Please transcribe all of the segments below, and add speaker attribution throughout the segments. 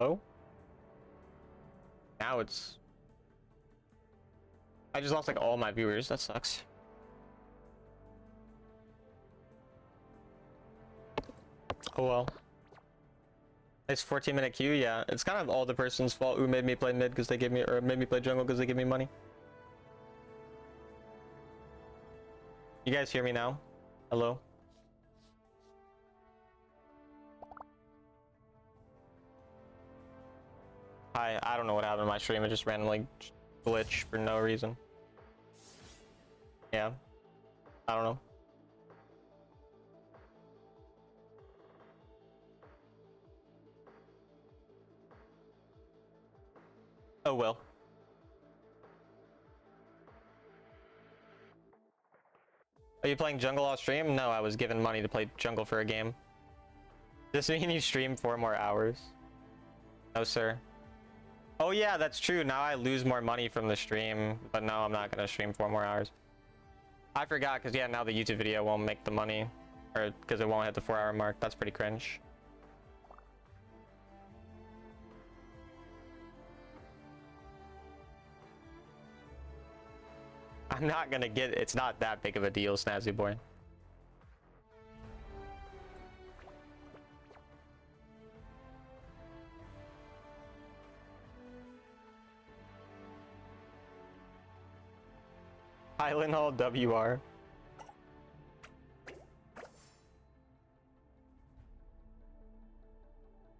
Speaker 1: Oh? Now it's... I just lost like all my viewers. That sucks. Oh well. Nice 14-minute queue. Yeah, it's kind of all the person's fault who made me play mid because they gave me, or made me play jungle because they give me money. You guys hear me now? Hello? I don't know what happened to my stream. It just randomly glitched for no reason. Yeah. I don't know. Oh well. Are you playing jungle off stream? No, I was given money to play jungle for a game. Does this mean you stream 4 more hours? No, sir. Oh yeah, that's true. Now I lose more money from the stream, but no, I'm not gonna stream 4 more hours. I forgot, because yeah, now the YouTube video won't make the money, or because it won't hit the 4-hour mark. That's pretty cringe. I'm not gonna get, it's not that big of a deal, Snazzy boy. Island Hall WR.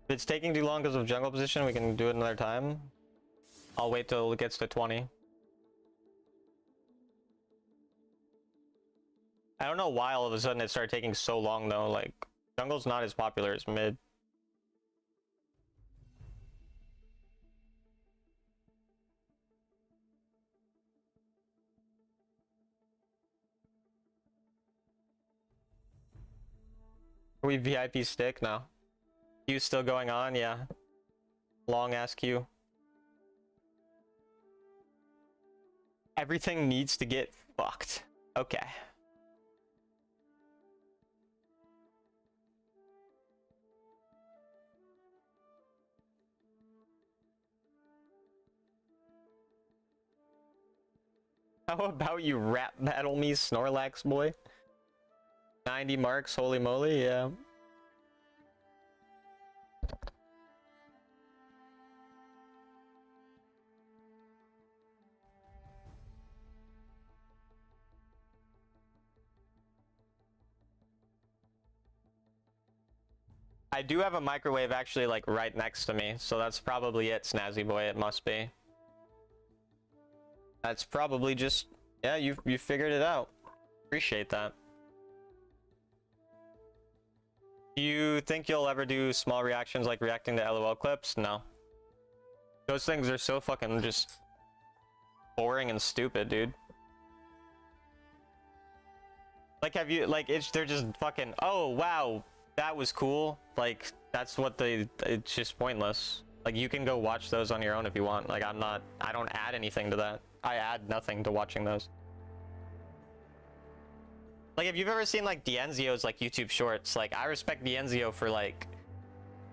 Speaker 1: If it's taking too long because of jungle position, we can do it another time. I'll wait till it gets to 20. I don't know why all of a sudden it started taking so long though. Like, jungle's not as popular as mid. Are we VIP stick now? Queue's still going on, yeah. Long ass queue. Everything needs to get fucked. Okay. How about you rap battle me, Snorlax boy? 90 marks, holy moly, yeah. I do have a microwave actually like right next to me, so that's probably it, Snazzy boy. It must be. That's probably just, yeah, you figured it out. Appreciate that. Do you think you'll ever do small reactions like reacting to LOL clips? No. Those things are so fucking just boring and stupid, dude. Like, have you, like, they're just fucking, oh, wow, that was cool. Like, that's what it's just pointless. Like, you can go watch those on your own if you want. Like, I don't add anything to that. I add nothing to watching those. Like, if you've ever seen, like, Dienzio's, like, YouTube shorts, like, I respect Dienzio for, like,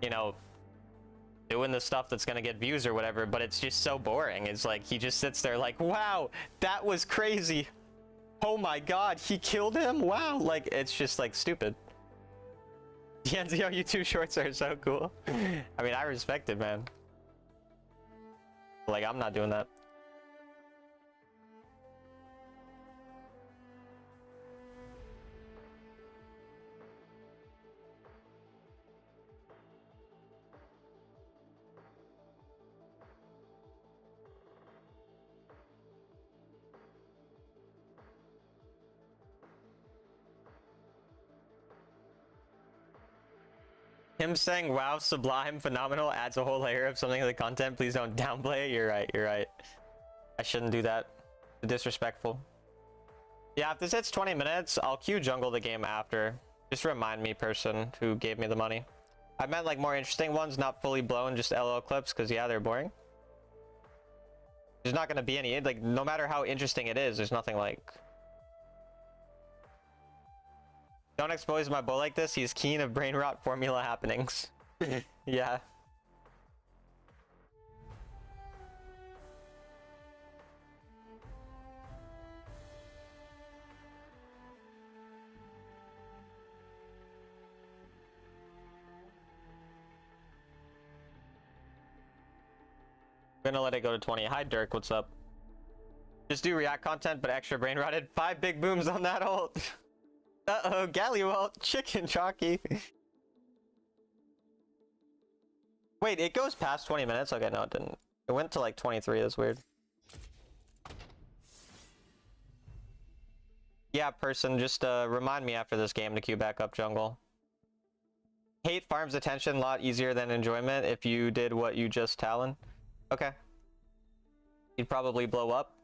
Speaker 1: you know, doing the stuff that's gonna get views or whatever, but it's just so boring. It's like, he just sits there like, wow, that was crazy. Oh my god, he killed him? Wow. Like, it's just, like, stupid. Dienzio YouTube shorts are so cool. I mean, I respect it, man. Like, I'm not doing that. Him saying, wow, sublime, phenomenal, adds a whole layer of something to the content. Please don't downplay it. You're right, you're right. I shouldn't do that. Disrespectful. Yeah, if this hits 20 minutes, I'll queue jungle the game after. Just remind me, person who gave me the money. I meant like more interesting ones, not fully blown, just LOL clips, because yeah, they're boring. There's not going to be any, like, no matter how interesting it is, there's nothing like... Don't expose my boy like this. He's keen of brain rot formula happenings. Yeah. Gonna let it go to 20. Hi, Dirk. What's up? Just do React content, but extra brain rotted. 5 big booms on that ult. Uh-oh, Gallywell. Chicken jockey. Wait, it goes past 20 minutes? Okay, no, it didn't. It went to like 23. That's weird. Yeah, person, just remind me after this game to queue back up jungle. Hate farms attention a lot easier than enjoyment if you did what you just Talon. Okay. You'd probably blow up.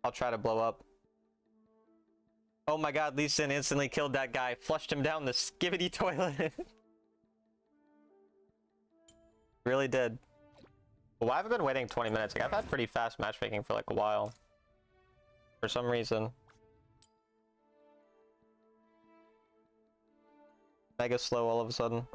Speaker 1: I'll try to blow up. Oh my god, Lee Sin instantly killed that guy. Flushed him down the skibbity toilet. Really did. Well, why have I been waiting 20 minutes? Like, I've had pretty fast matchmaking for like a while. For some reason. Mega slow all of a sudden.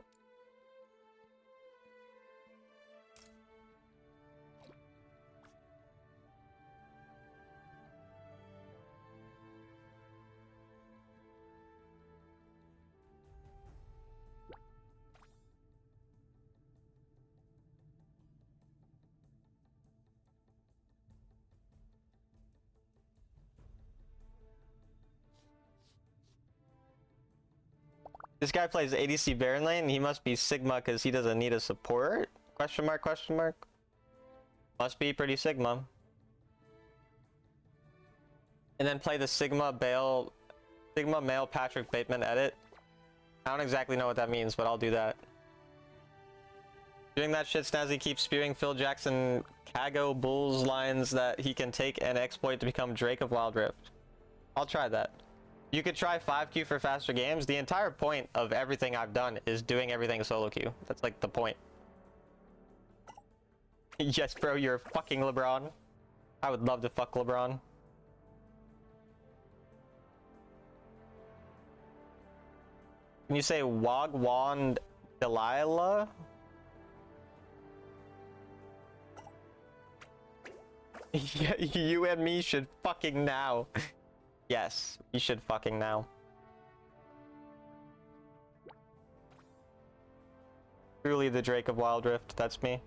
Speaker 1: This guy plays ADC Baron lane. He must be Sigma because he doesn't need a support? Question mark, question mark. Must be pretty Sigma. And then play the Sigma male Patrick Bateman edit. I don't exactly know what that means, but I'll do that. Doing that shit, Snazzy keeps spewing Phil Jackson Kago Bulls lines that he can take and exploit to become Drake of Wild Rift. I'll try that. You could try 5Q for faster games. The entire point of everything I've done is doing everything solo queue. That's like the point. Yes, bro, you're fucking LeBron. I would love to fuck LeBron. Can you say Wagwan Delilah? Yeah, you and me should fucking now. Yes, you should fucking now. Truly the Drake of Wild Rift, that's me.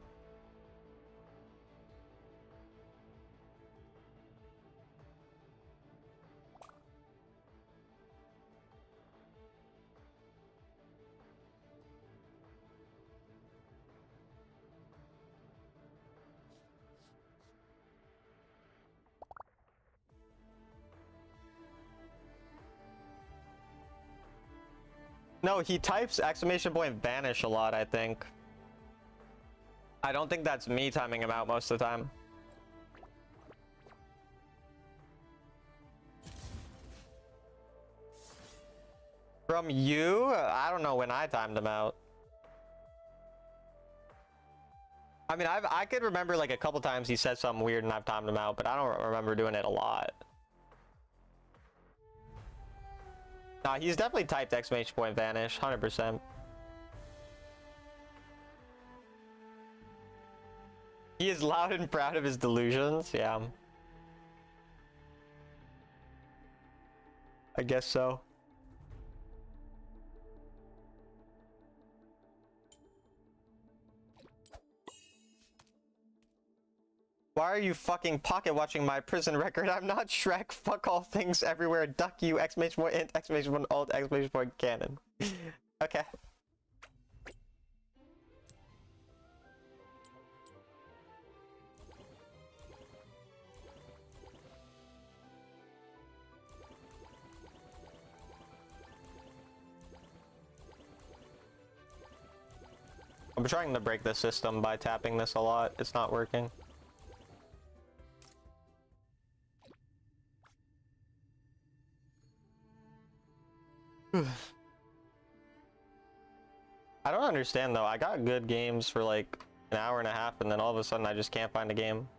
Speaker 1: No, he types exclamation point vanish a lot, I think. I don't think that's me timing him out most of the time. From you? I don't know when I timed him out. I mean, I could remember like a couple times he said something weird and I've timed him out, but I don't remember doing it a lot. Nah, he's definitely typed exclamation point vanish, 100%. He is loud and proud of his delusions, yeah. I guess so. Why are you fucking pocket watching my prison record? I'm not Shrek. Fuck all things everywhere. Duck you! Exclamation point int! Exclamation point alt! Exclamation point cannon. Okay. I'm trying to break the system by tapping this a lot. It's not working. I don't understand though. I got good games for like an hour and a half and then all of a sudden I just can't find a game.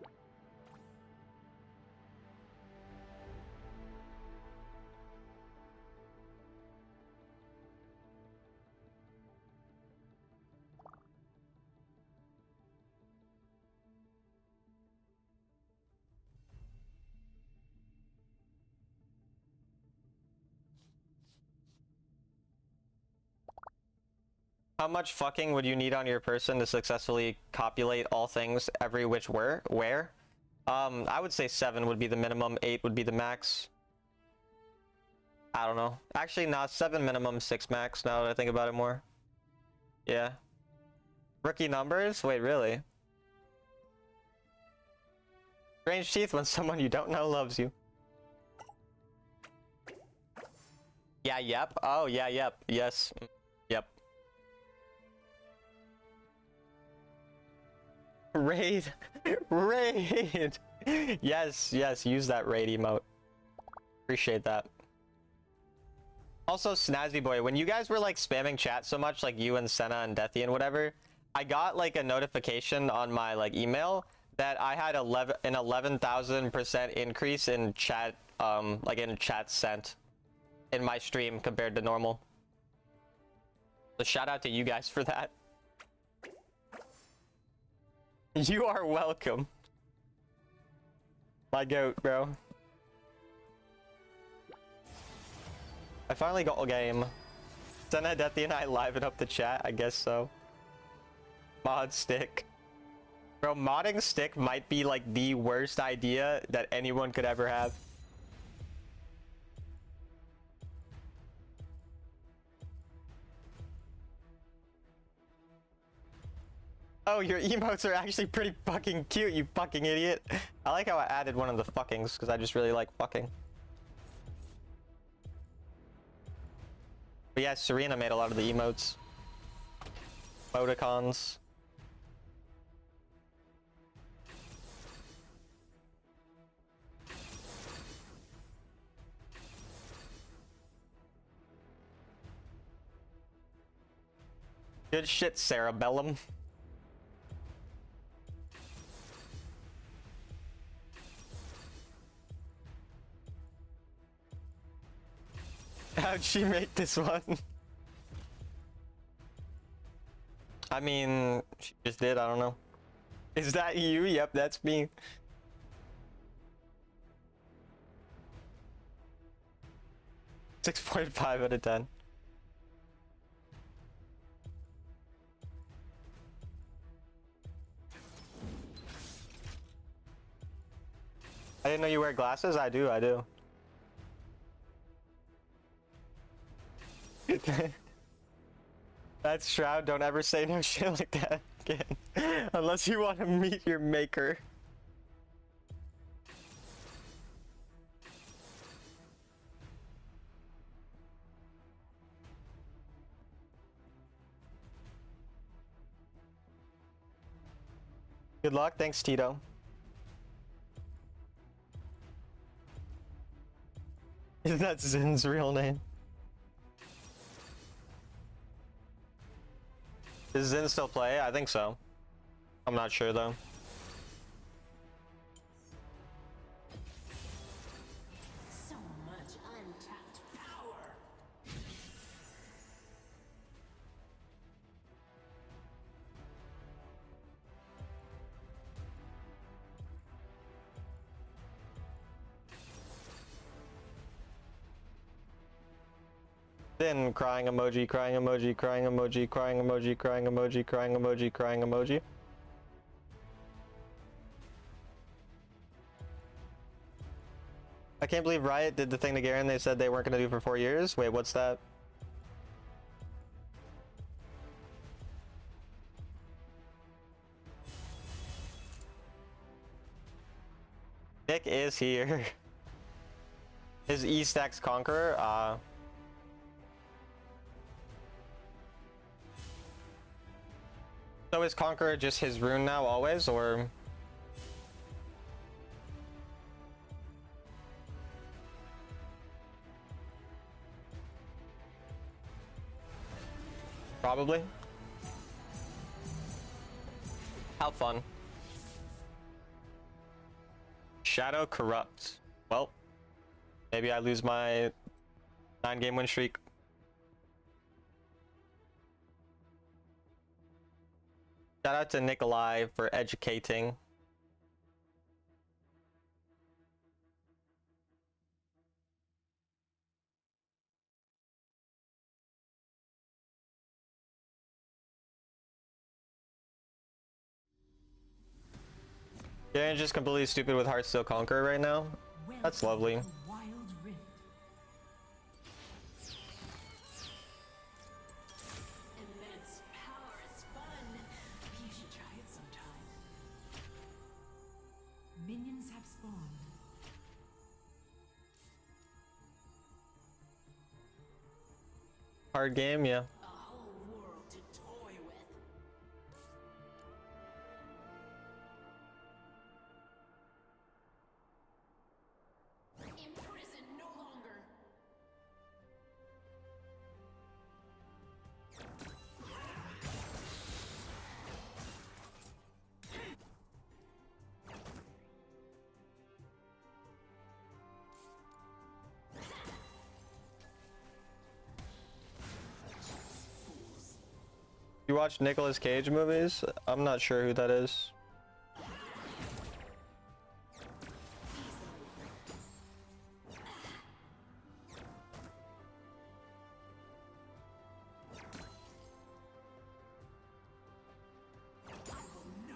Speaker 1: How much fucking would you need on your person to successfully copulate all things every which where? I would say 7 would be the minimum, 8 would be the max. I don't know. Actually, not 7 minimum, 6 max, now that I think about it more. Yeah. Rookie numbers? Wait, really? Strange teeth when someone you don't know loves you. Yeah, yep. Oh, yeah, yep. Yes. Yep. Raid. Raid. Yes, yes, use that raid emote. Appreciate that. Also, Snazzy Boy, when you guys were like spamming chat so much, like you and Senna and Deathy and whatever, I got like a notification on my like email that I had an 11,000% increase in chat, like in chat sent in my stream compared to normal. So shout out to you guys for that. You are welcome. My goat, bro. I finally got a game. Senna, Deathy, and I liven up the chat. I guess so. Mod stick. Bro, modding stick might be like the worst idea that anyone could ever have. Oh, your emotes are actually pretty fucking cute, you fucking idiot. I like how I added one of the fuckings, because I just really like fucking. But yeah, Serena made a lot of the emotes. Emoticons. Good shit, Cerebellum. How'd she make this one? I mean, she just did, I don't know. Is that you? Yep, that's me. .5 out of 10. I didn't know you wear glasses. I do, I do. That's Shroud. Don't ever say no shit like that again. Unless you want to meet your maker. Good luck. Thanks, Tito. Is that Zin's real name? Does Zin still play? I think so. I'm not sure though.
Speaker 2: So much untapped power.
Speaker 1: Then crying emoji, crying emoji, crying emoji, crying emoji, crying emoji, crying emoji, crying emoji. I can't believe Riot did the thing to Garen they said they weren't going to do for 4 years. Wait, what's that? Nick is here. Is E-Stacks Conqueror? So is Conqueror just his rune now always, or? Probably. How fun. Shadow corrupt. Well, maybe I lose my 9-game win streak. Shout out to Nikolai for educating. Garen's just completely stupid with Heartsteel Conqueror right now. That's lovely.
Speaker 2: Wild Rift. Immense power is fun. You should try it sometime. Minions have spawned.
Speaker 1: Hard game, yeah.
Speaker 2: A whole world to toy with. Imprisoned no longer.
Speaker 1: You watch Nicolas Cage movies? I'm not sure who that is.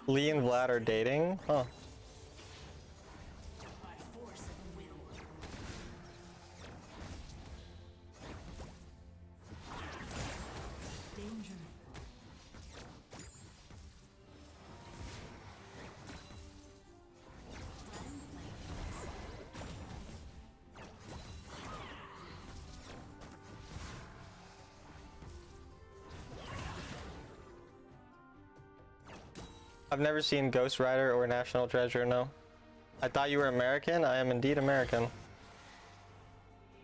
Speaker 1: Lee and Vlad are dating? Huh.
Speaker 2: By force of will. Danger.
Speaker 1: I've never seen Ghost Rider or National Treasure, no. I thought you were American? I am indeed American.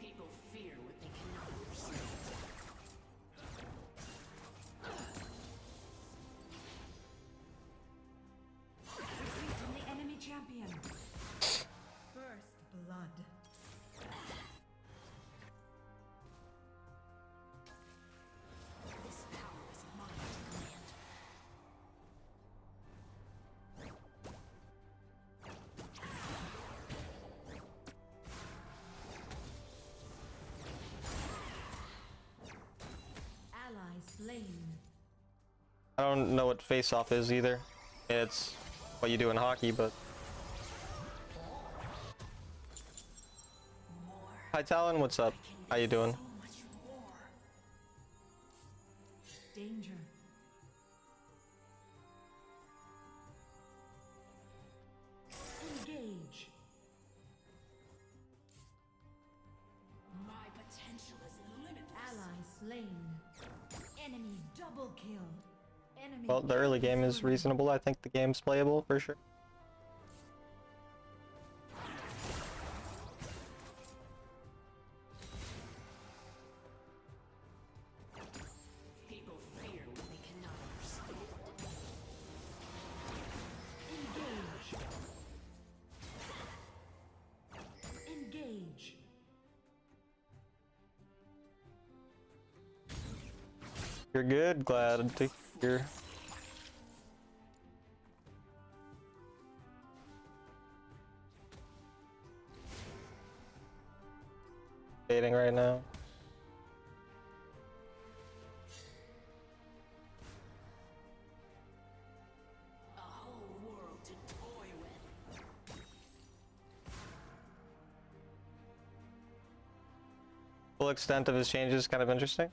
Speaker 2: People fear what they cannot understand.
Speaker 3: Defeating the enemy champion. First blood.
Speaker 2: This power is mine to command.
Speaker 3: Ally slain.
Speaker 1: I don't know what face-off is either. It's what you do in hockey, but... Hi Talon, what's up? How you doing?
Speaker 2: So much more.
Speaker 3: Danger. Engage.
Speaker 2: My potential is limitless.
Speaker 3: Ally slain. Enemy double kill. Enemy
Speaker 1: Well, the early game is reasonable. I think the game's playable for sure.
Speaker 2: People fear what they cannot understand.
Speaker 3: Engage. Engage.
Speaker 1: You're good, glad to hear. Dating right now.
Speaker 2: A whole world to toy with.
Speaker 1: Full extent of his changes is kind of interesting.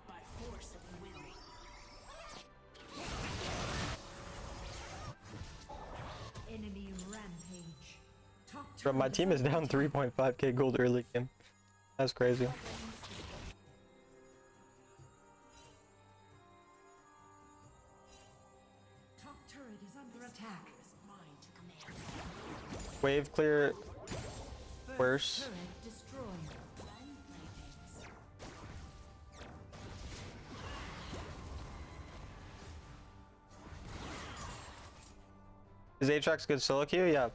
Speaker 2: By force of will.
Speaker 3: Enemy rampage. Top
Speaker 1: Bro, my
Speaker 3: turret
Speaker 1: team is down 3.5k gold early game. That's crazy.
Speaker 3: Top turret is under attack.
Speaker 2: Is mine to command.
Speaker 1: Wave clear worse.
Speaker 3: Turret destroyed.
Speaker 2: Run, playthings.
Speaker 1: Is Aatrox good solo queue? Yeah.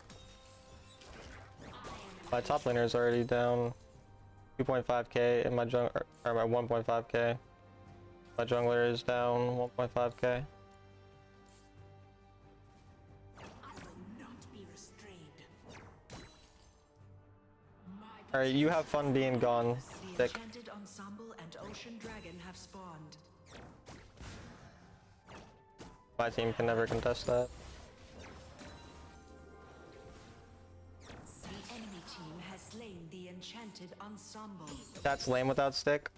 Speaker 2: I am
Speaker 1: My top laner is already down 2.5k, and my 1.5k. My jungler is down 1.5k.
Speaker 2: I will not be restrained.
Speaker 1: Alright, you have fun being gone.
Speaker 4: The
Speaker 1: Thick.
Speaker 4: enchanted ensemble and ocean dragon have spawned.
Speaker 1: My team can never contest that.
Speaker 4: The enemy team has slain the enchanted ensemble.
Speaker 1: That's lame without stick.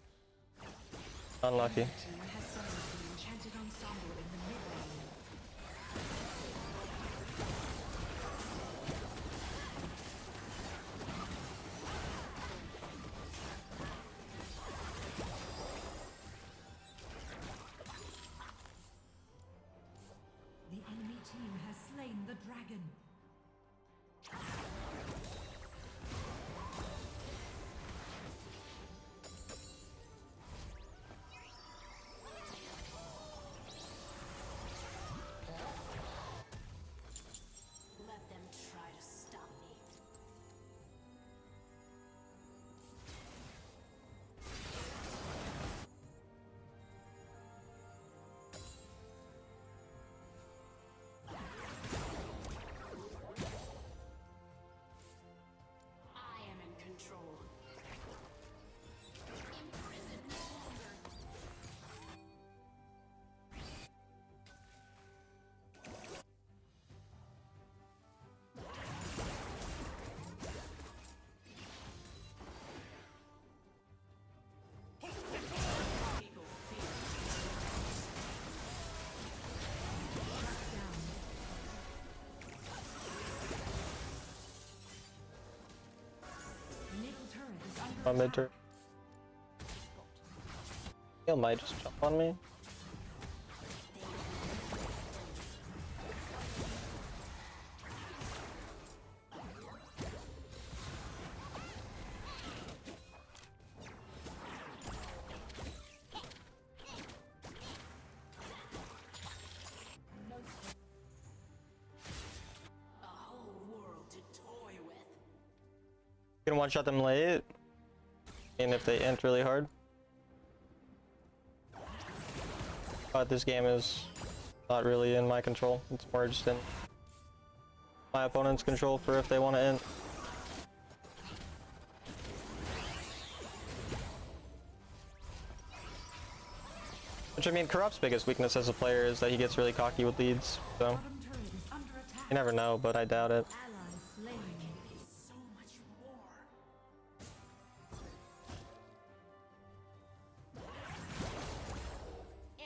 Speaker 1: Unlucky.
Speaker 4: The team has summoned the enchanted ensemble in the mid lane.
Speaker 3: The enemy team has slain the dragon.
Speaker 2: Let them try to stop me. I am in control. Imprison no longer. People fear.
Speaker 3: Middle turret is under
Speaker 1: My mid
Speaker 3: attack.
Speaker 1: turret. He might just jump on me.
Speaker 2: A whole world to toy with.
Speaker 1: You can one-shot them late. And if they int really hard. But this game is not really in my control. It's more just in my opponent's control for if they want to int. Which I mean, Corrupt's biggest weakness as a player is that he gets really cocky with leads. So
Speaker 3: Bottom turret is under attack.
Speaker 1: you never know, but I doubt it.
Speaker 3: Ally slain.
Speaker 2: Is so much war.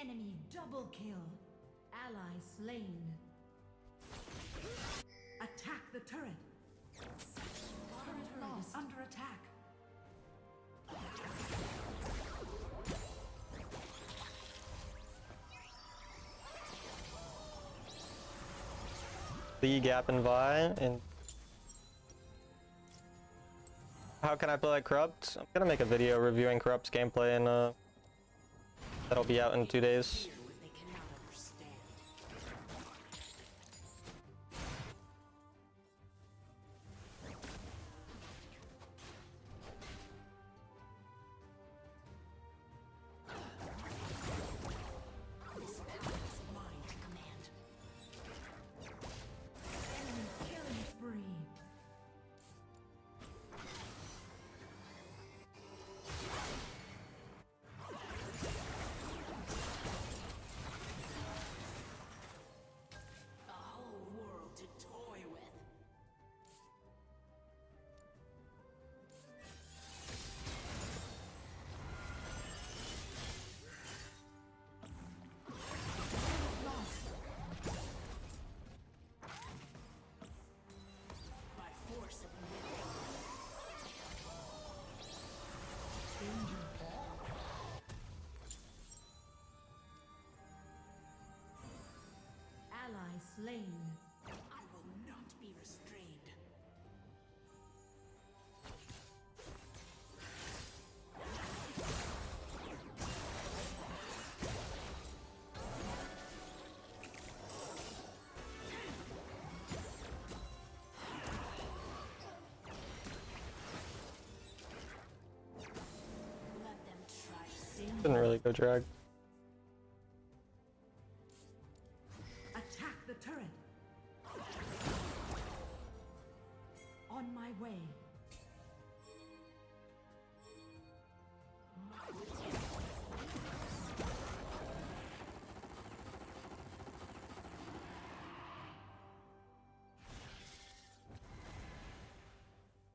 Speaker 3: Enemy double kill. Ally slain. Attack the turret. Turret is under attack.
Speaker 1: Lee, Gap, and Vi, and how can I play like Corrupt? I'm gonna make a video reviewing Corrupt's gameplay, and that'll be out in 2 days.
Speaker 2: Fear what they cannot understand. This power is mine to command.
Speaker 3: Enemy killing spree.
Speaker 1: Didn't really go drag.
Speaker 3: Attack the turret. On my way.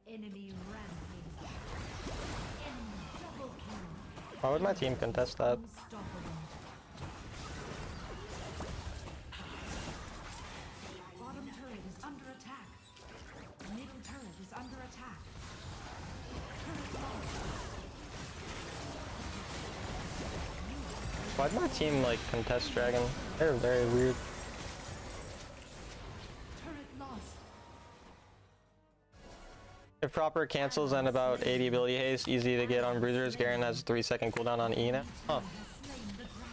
Speaker 3: Enemy rampage. Enemy double kill.
Speaker 1: Why would my team contest that?
Speaker 3: Unstoppable. Bottom turret is under attack. Middle turret is under attack. Turret lost.
Speaker 1: Why'd my team like contest dragon? They're very weird.
Speaker 3: Turret lost.
Speaker 1: If proper cancels and about 80 ability haste, easy to get on bruisers. Garen has 3-second cooldown on E now. Huh.
Speaker 3: Has slain the dragon.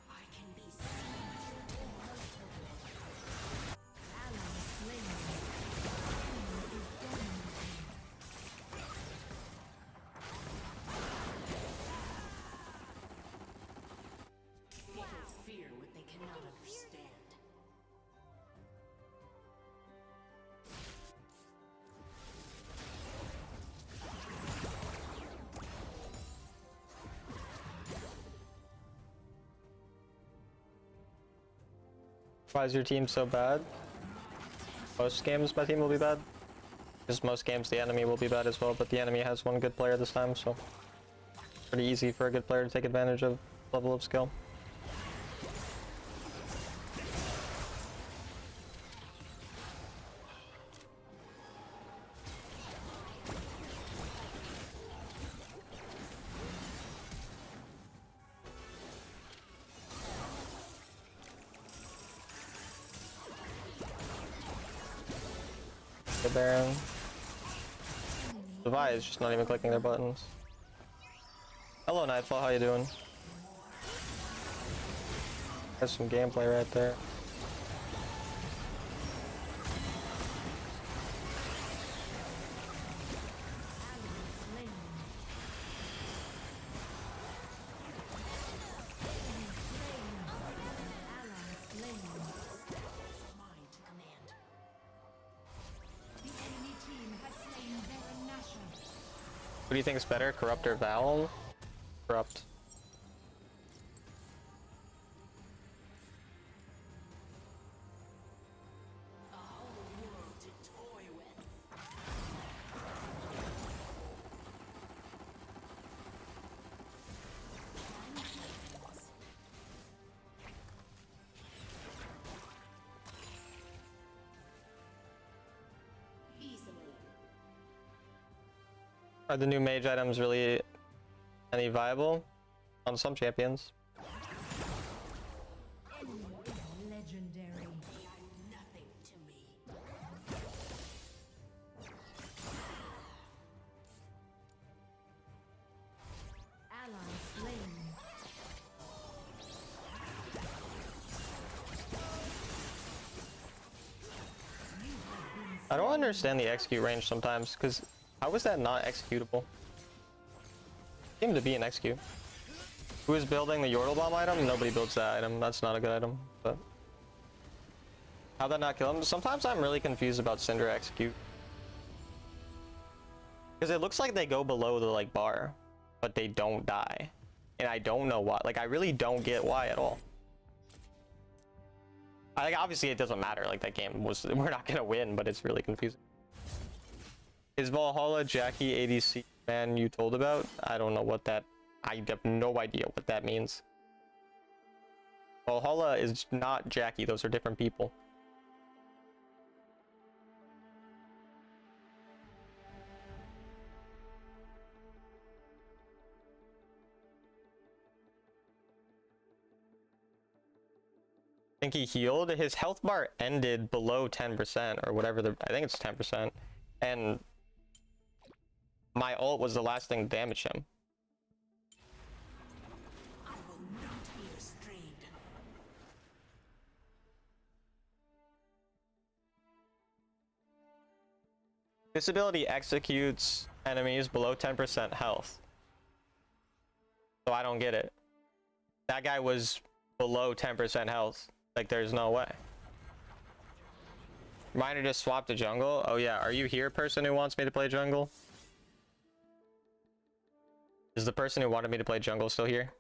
Speaker 2: I can be seen.
Speaker 3: Ally slain. Enemy is dominating.
Speaker 2: People fear what they cannot understand.
Speaker 1: Why is your team so bad? Most games my team will be bad. Because most games the enemy will be bad as well, but the enemy has one good player this time, so pretty easy for a good player to take advantage of level of skill. The Baron. The Vi is just not even clicking their buttons. Hello Nightfall, how you doing? There's some gameplay right there.
Speaker 3: Slain. Ally slain.
Speaker 2: Mine to command.
Speaker 3: The enemy team has slain Baron Nashor.
Speaker 1: What do you think is better, Corrupt or Val? Corrupt.
Speaker 2: A whole world to toy with. Easily.
Speaker 1: Are the new mage items really any viable? On some champions.
Speaker 3: Enemy is legendary.
Speaker 2: They are nothing to me.
Speaker 3: Ally slain.
Speaker 1: I don't understand the execute range sometimes, because how is that not executable? Seemed to be an execute. Who is building the Yordle Bomb item? Nobody builds that item. That's not a good item. But how'd that not kill him? Sometimes I'm really confused about Cinder execute. Because it looks like they go below the like bar, but they don't die. And I don't know why. Like I really don't get why at all. Like obviously it doesn't matter. Like that game was, we're not gonna win, but it's really confusing. Is Valhalla Jackie ADC man you told about? I don't know what that, I have no idea what that means. Valhalla is not Jackie, those are different people. I think he healed. His health bar ended below 10% or whatever, I think it's 10%. And my ult was the last thing to damage him.
Speaker 2: I will not be restrained.
Speaker 1: This ability executes enemies below 10% health. So I don't get it. That guy was below 10% health. Like, there's no way. Reminder to swap to jungle. Oh yeah, are you here, person who wants me to play jungle? Is the person who wanted me to play jungle still here?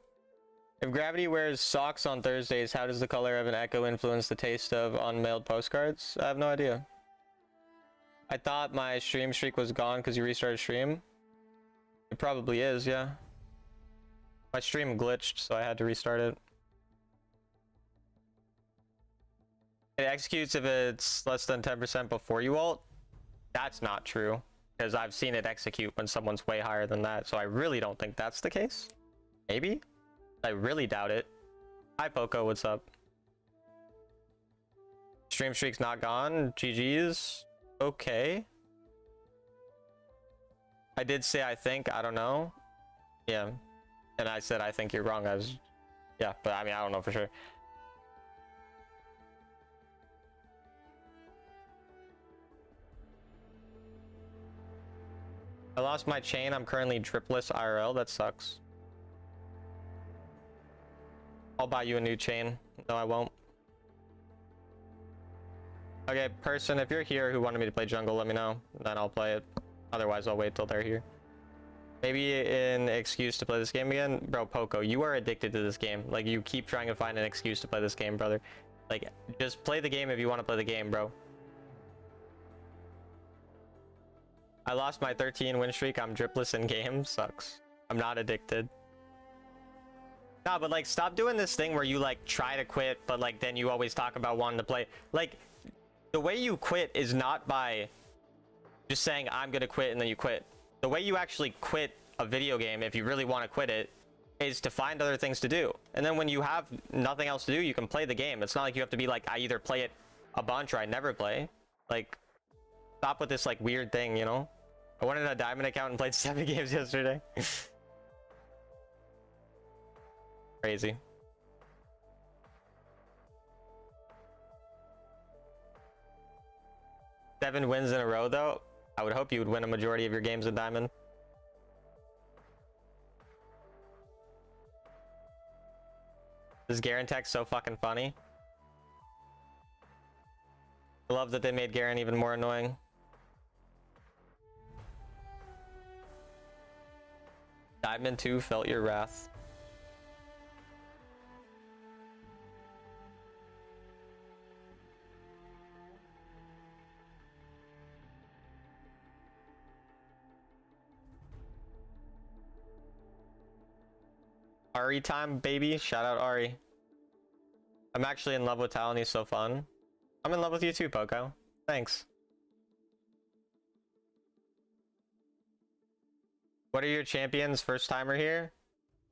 Speaker 1: If Gravity wears socks on Thursdays, how does the color of an echo influence the taste of unmailed postcards? I have no idea. I thought my stream streak was gone because you restarted stream. It probably is, yeah. My stream glitched, so I had to restart it. It executes if it's less than 10% before you ult. That's not true, because I've seen it execute when someone's way higher than that, so I really don't think that's the case. Maybe? I really doubt it. Hi Poco, what's up? Stream streak's not gone. GG's. Okay. I did say I think, I don't know. Yeah. And I said I think you're wrong. Yeah, but I mean, I don't know for sure. I lost my chain. I'm currently dripless IRL. That sucks. I'll buy you a new chain. No, I won't. Okay, person, if you're here who wanted me to play jungle, let me know. Then I'll play it. Otherwise, I'll wait till they're here. Maybe an excuse to play this game again? Bro, Poco, you are addicted to this game. Like, you keep trying to find an excuse to play this game, brother. Like, just play the game if you want to play the game, bro. I lost my 13 win streak. I'm dripless in game. Sucks. I'm not addicted. Nah, but like, stop doing this thing where you like try to quit, but like then you always talk about wanting to play. Like, the way you quit is not by just saying I'm gonna quit and then you quit. The way you actually quit a video game, if you really want to quit it, is to find other things to do. And then when you have nothing else to do, you can play the game. It's not like you have to be like, I either play it a bunch or I never play. Like, stop with this like weird thing, you know? I went in a diamond account and played 7 games yesterday. Crazy. Seven wins in a row though. I would hope you would win a majority of your games in diamond. This Garen text so fucking funny. I love that they made Garen even more annoying. Diamond 2 felt your wrath. Ari time, baby. Shout out Ari. I'm actually in love with Talon. He's so fun. I'm in love with you too, Poco. Thanks. What are your champions? First timer here?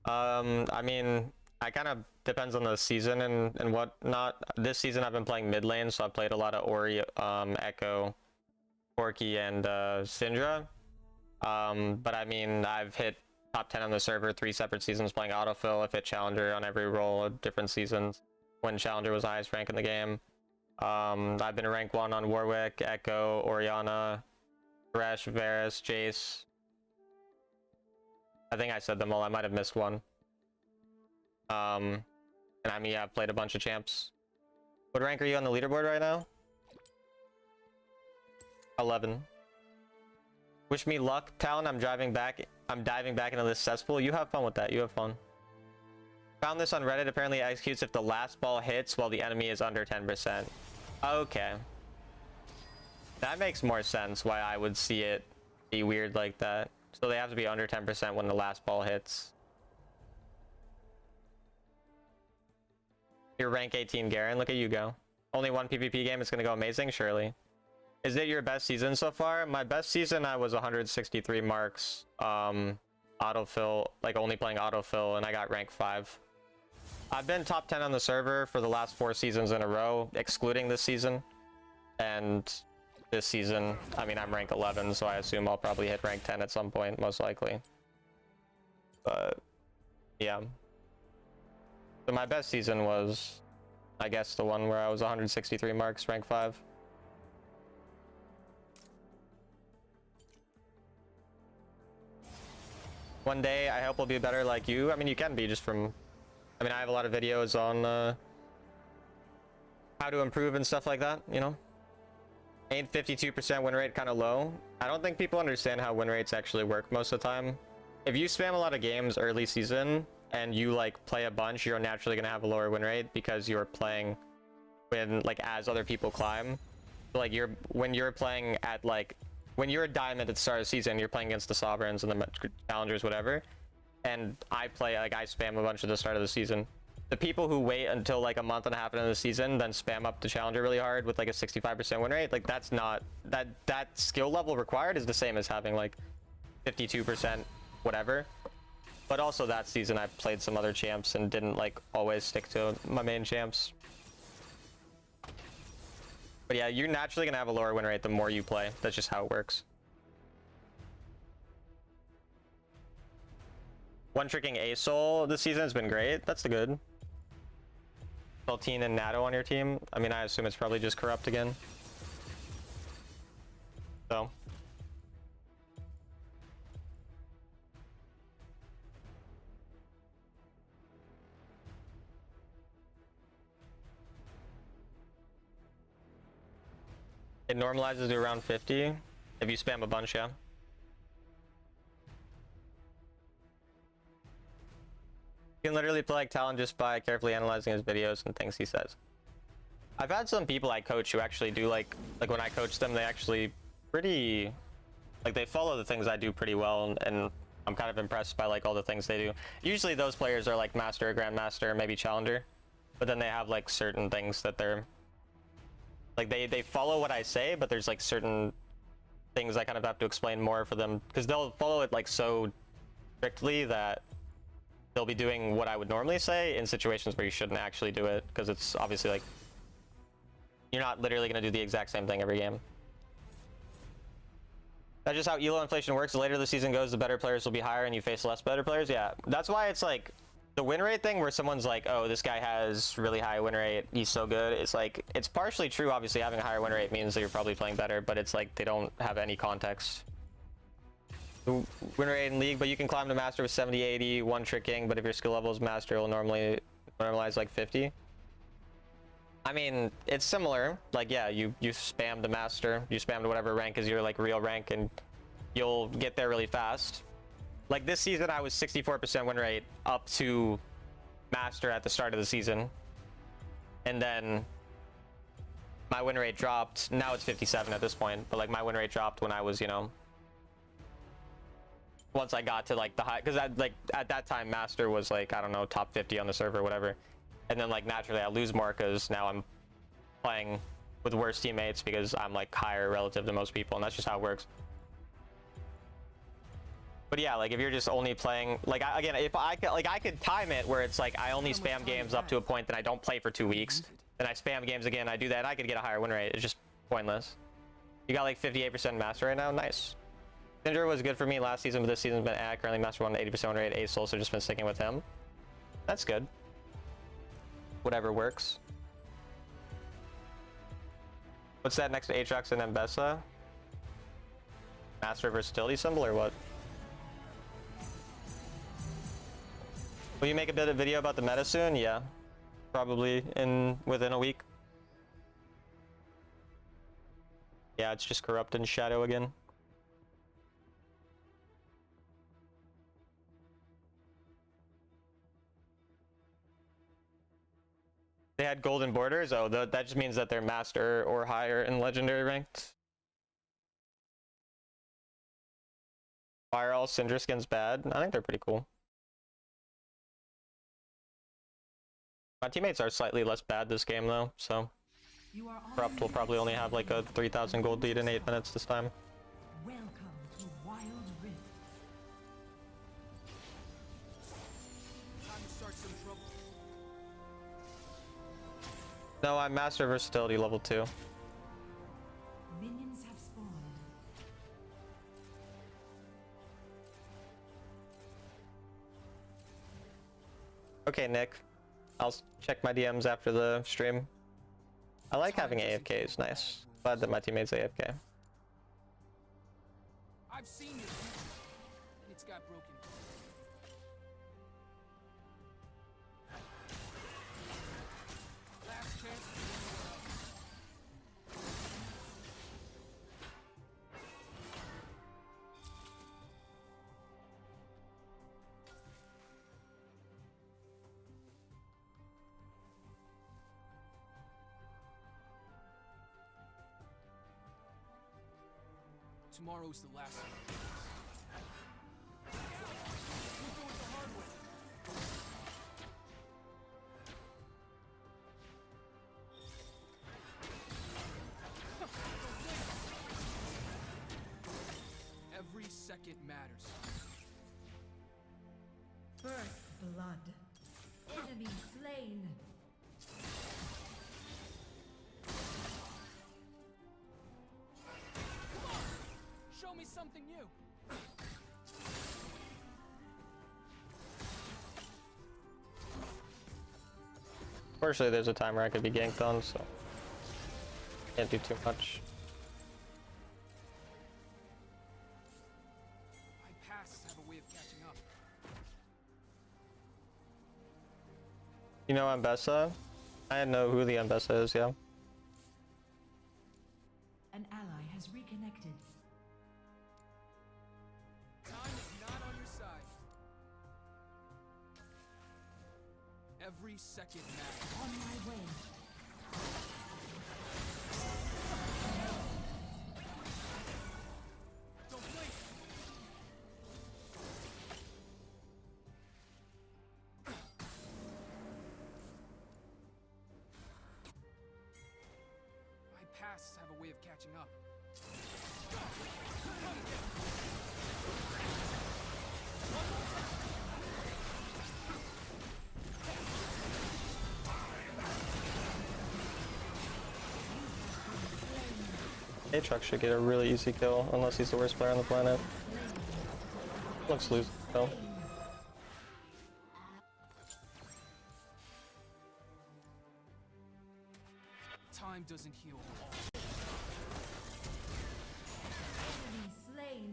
Speaker 1: I mean, I kind of depends on the season and whatnot. This season I've been playing mid lane, so I played a lot of Ori, Echo, Corki, and Syndra. But I mean, I've hit top 10 on the server 3 separate seasons playing autofill. I've hit Challenger on every role of different seasons when Challenger was the highest rank in the game. I've been rank 1 on Warwick, Echo, Orianna, Thresh, Varus, Jace. I think I said them all. I might have missed one. And I mean, yeah, I've played a bunch of champs. What rank are you on the leaderboard right now? 11. Wish me luck, Talon. I'm diving back into this cesspool. You have fun with that. You have fun. Found this on Reddit. Apparently it executes if the last ball hits while the enemy is under 10%. Okay. That makes more sense why I would see it be weird like that. So they have to be under 10% when the last ball hits. Your rank 18 Garen, look at you go. Only one PvP game, it's gonna go amazing, surely. Is it your best season so far? My best season, I was 163 marks. Autofill, like only playing autofill, and I got rank 5. I've been top 10 on the server for the last 4 seasons in a row, excluding this season. And this season. I mean, I'm rank 11, so I assume I'll probably hit rank 10 at some point, most likely. But yeah. So my best season was, I guess, the one where I was 163 marks, rank 5. One day, I hope I'll be better like you. I mean, you can be just from... I mean, I have a lot of videos on how to improve and stuff like that, you know? Ain't 52% win rate kind of low? I don't think people understand how win rates actually work most of the time. If you spam a lot of games early season, and you like play a bunch, you're naturally going to have a lower win rate because you're playing when like as other people climb. So, like when you're playing at like when you're a diamond at the start of the season, you're playing against the sovereigns and the challengers, whatever. And I spam a bunch at the start of the season. The people who wait until like a month and a half into the season then spam up the challenger really hard with like a 65% win rate, like that's not that skill level required is the same as having like 52% whatever. But also that season I played some other champs and didn't like always stick to my main champs. But yeah, you're naturally gonna have a lower win rate the more you play. That's just how it works. One tricking a soul this season has been great. That's the good. Saltine and Natto on your team. I mean, I assume it's probably just corrupt again. So. It normalizes to around 50 if you spam a bunch, yeah. You can literally play like Talon just by carefully analyzing his videos and things he says. I've had some people I coach who actually do like when I coach them, they actually pretty, like they follow the things I do pretty well, and I'm kind of impressed by like all the things they do. Usually those players are like master, grandmaster, maybe challenger, but then they have like certain things that they're, like they follow what I say, but there's like certain things I kind of have to explain more for them because they'll follow it like so strictly that they'll be doing what I would normally say in situations where you shouldn't actually do it because it's obviously like you're not literally going to do the exact same thing every game. That's just how ELO inflation works. The later the season goes, the better players will be higher and you face less better players. Yeah, that's why it's like the win rate thing where someone's like, oh, this guy has really high win rate, he's so good. It's like, it's partially true. Obviously having a higher win rate means that you're probably playing better, but it's like they don't have any context. The win rate in league, but you can climb to master with 70, 80, one tricking, but if your skill level is master, it'll normally normalize like 50. I mean, it's similar. Like, yeah, you spam the master, you spam to whatever rank is your like real rank, and you'll get there really fast. Like this season, I was 64% win rate up to master at the start of the season. And then my win rate dropped. Now it's 57 at this point, but like my win rate dropped when I was, you know, once I got to like the high, because at that time master was like, I don't know, top 50 on the server or whatever. And then like naturally I lose more because now I'm playing with worse teammates because I'm like higher relative to most people, and that's just how it works. But yeah, like if you're just only playing, like again, if I could time it where it's like I only spam games up to a point that I don't play for 2 weeks, then I spam games again, I do that, I could get a higher win rate. It's just pointless. You got like 58% master right now, nice. Cinder was good for me last season, but this season's been currently master 1 80% win rate, Ace Soul, so just been sticking with him. That's good. Whatever works. What's that next to Aatrox and Mbessa? Master versatility symbol or what? Will you make a bit of video about the meta soon? Yeah, probably within a week. Yeah, it's just corrupt and shadow again. They had golden borders. Oh, that just means that they're master or higher in legendary ranked. Are all Syndra skins bad? I think they're pretty cool. My teammates are slightly less bad this game though, so corrupt will probably only have like a 3,000 gold lead in 8 minutes this time.
Speaker 3: Welcome to Wild Rift.
Speaker 5: Time to start some trouble.
Speaker 1: No, I'm master versatility level 2.
Speaker 3: Minions
Speaker 1: Okay, Nick. I'll check my DMs after the stream. I like having AFKs. Nice. Glad that my teammate's AFK.
Speaker 5: I've seen your future, and it's got broken. Last chance for anyone else. Tomorrow's the last one. We'll do it the hard way. Every second matters.
Speaker 3: First blood. Enemy slain.
Speaker 5: Show me something new.
Speaker 1: Fortunately, there's a timer I could be ganked on, so can't do too much.
Speaker 5: My pasts have a way of catching up.
Speaker 1: You know Ambessa? I know who the Ambessa is, yeah.
Speaker 3: An ally has reconnected.
Speaker 5: Time is not on your side. Every second matters.
Speaker 3: On my way.
Speaker 5: Don't blink. My pasts have a way of catching up.
Speaker 1: Aatrox should get a really easy kill, unless he's the worst player on the planet. Looks loose though.
Speaker 5: Time doesn't heal all.
Speaker 3: Enemy slain.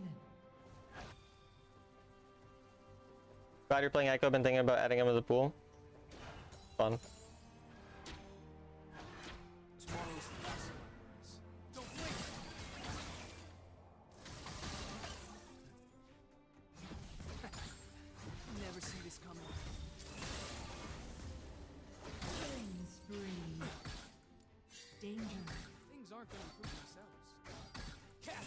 Speaker 1: Glad you're playing Echo, been thinking about adding him to the pool. Fun.
Speaker 5: Tomorrow's the last of my worries. Don't blink. Never see this coming.
Speaker 3: Killing spree. Danger.
Speaker 5: Things aren't going to improve themselves. Cat.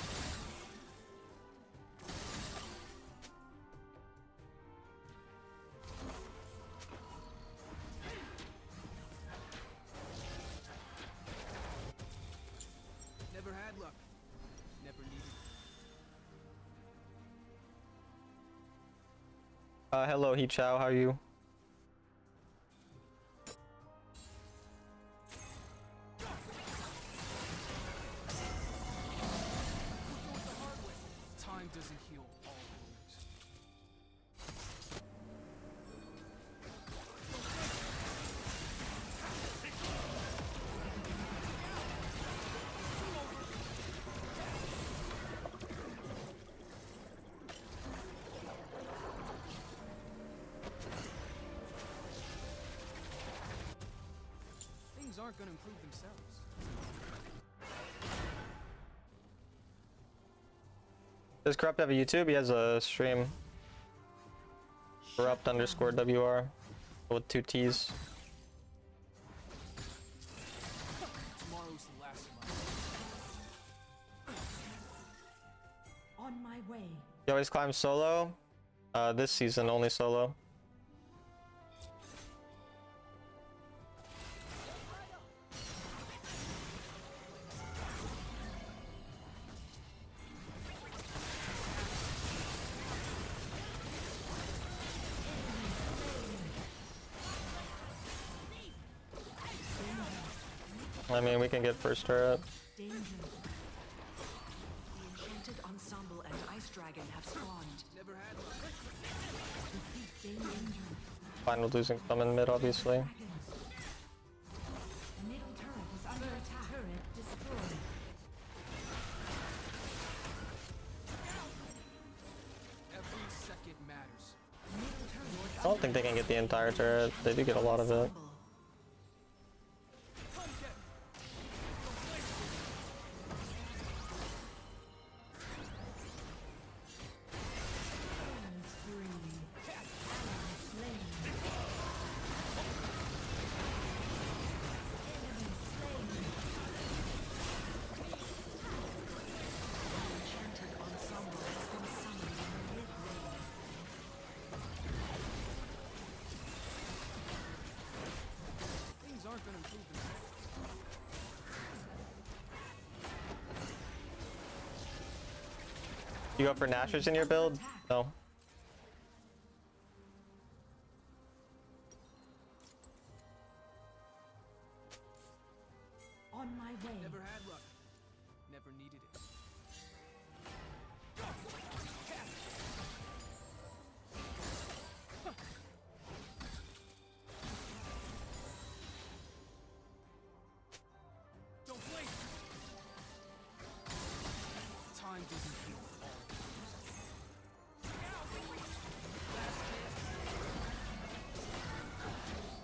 Speaker 5: Never had luck. Never needed it.
Speaker 1: Hello, He Chow, how are you?
Speaker 5: Time doesn't heal all wounds. Things aren't going to improve themselves.
Speaker 1: Does Corrupt have a YouTube? He has a stream. Corrupt_WR with 2 T's.
Speaker 5: Tomorrow's the last of my
Speaker 3: On my way.
Speaker 1: He always climbs solo. This season only solo. I mean, we can get first turret.
Speaker 3: Danger.
Speaker 4: The Enchanted Ensemble and Ice Dragon have spawned.
Speaker 5: never had luck.
Speaker 3: Defeat danger.
Speaker 1: Fine with losing some in mid, obviously.
Speaker 3: Middle turret is under attack. Turret destroyed.
Speaker 5: Every second matters.
Speaker 3: Middle turret
Speaker 1: I don't think they can get the entire turret. They do get a lot of it.
Speaker 5: Things aren't gonna improve in
Speaker 1: You go for Nashers in your build? No.
Speaker 3: on my way.
Speaker 5: Never had luck. Never needed it. Don't blink. Time doesn't heal all.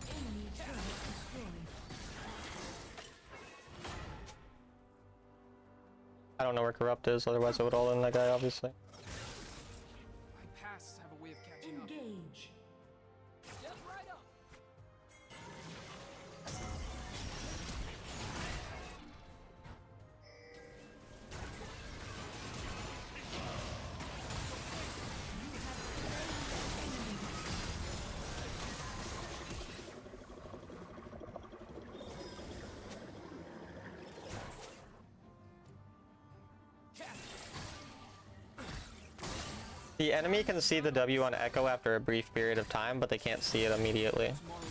Speaker 3: Enemy turret destroyed.
Speaker 1: I don't know where Corrupt is, otherwise I would all in that guy, obviously.
Speaker 5: My pasts have a way of catching up.
Speaker 3: Engage.
Speaker 5: Step right up.
Speaker 1: The enemy can see the W on Echo after a brief period of time, but they can't see it immediately.
Speaker 5: Tomorrow's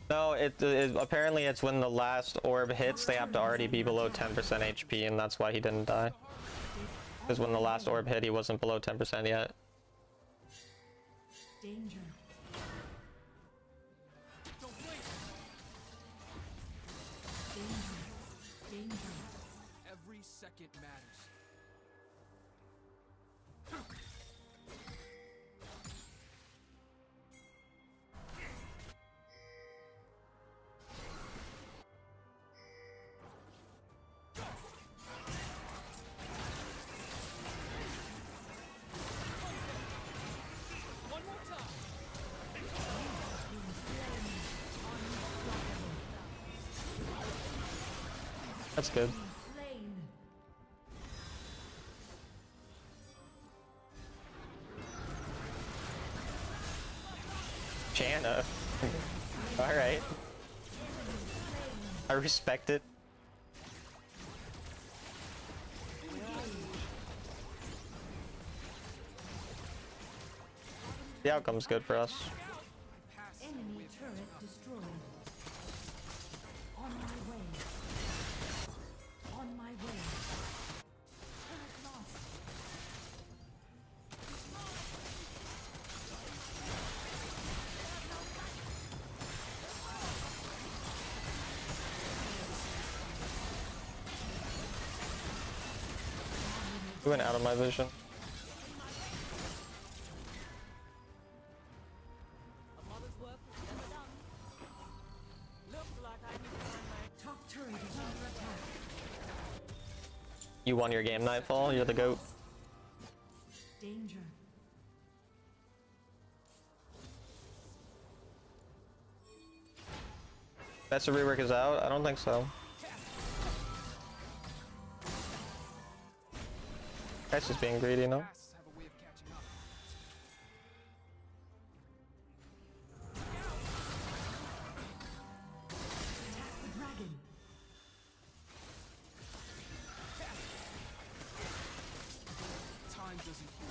Speaker 5: the last one.
Speaker 1: No, apparently it's when the last orb hits, they have to already be below 10% HP, and that's why he didn't die. Because when the last orb hit, he wasn't below 10% yet.
Speaker 3: Danger.
Speaker 5: Don't blink.
Speaker 3: Danger. Danger.
Speaker 5: Every second matters. One more time.
Speaker 1: That's good.
Speaker 3: Slain.
Speaker 1: Janna. Alright. I respect it. The outcome's good for us.
Speaker 5: Pasts have a
Speaker 3: Enemy
Speaker 5: way of
Speaker 3: turret
Speaker 5: catching up.
Speaker 3: destroyed. On my way. On my way. Turret lost.
Speaker 1: He went out of my vision.
Speaker 3: Top turret is under attack.
Speaker 1: You won your game, Nightfall. You're the GOAT.
Speaker 3: Danger.
Speaker 1: Best of rework is out? I don't think so. Guy's just being greedy, no?
Speaker 5: Pasts have a way of catching up.
Speaker 3: Attack the dragon.
Speaker 5: Time doesn't heal.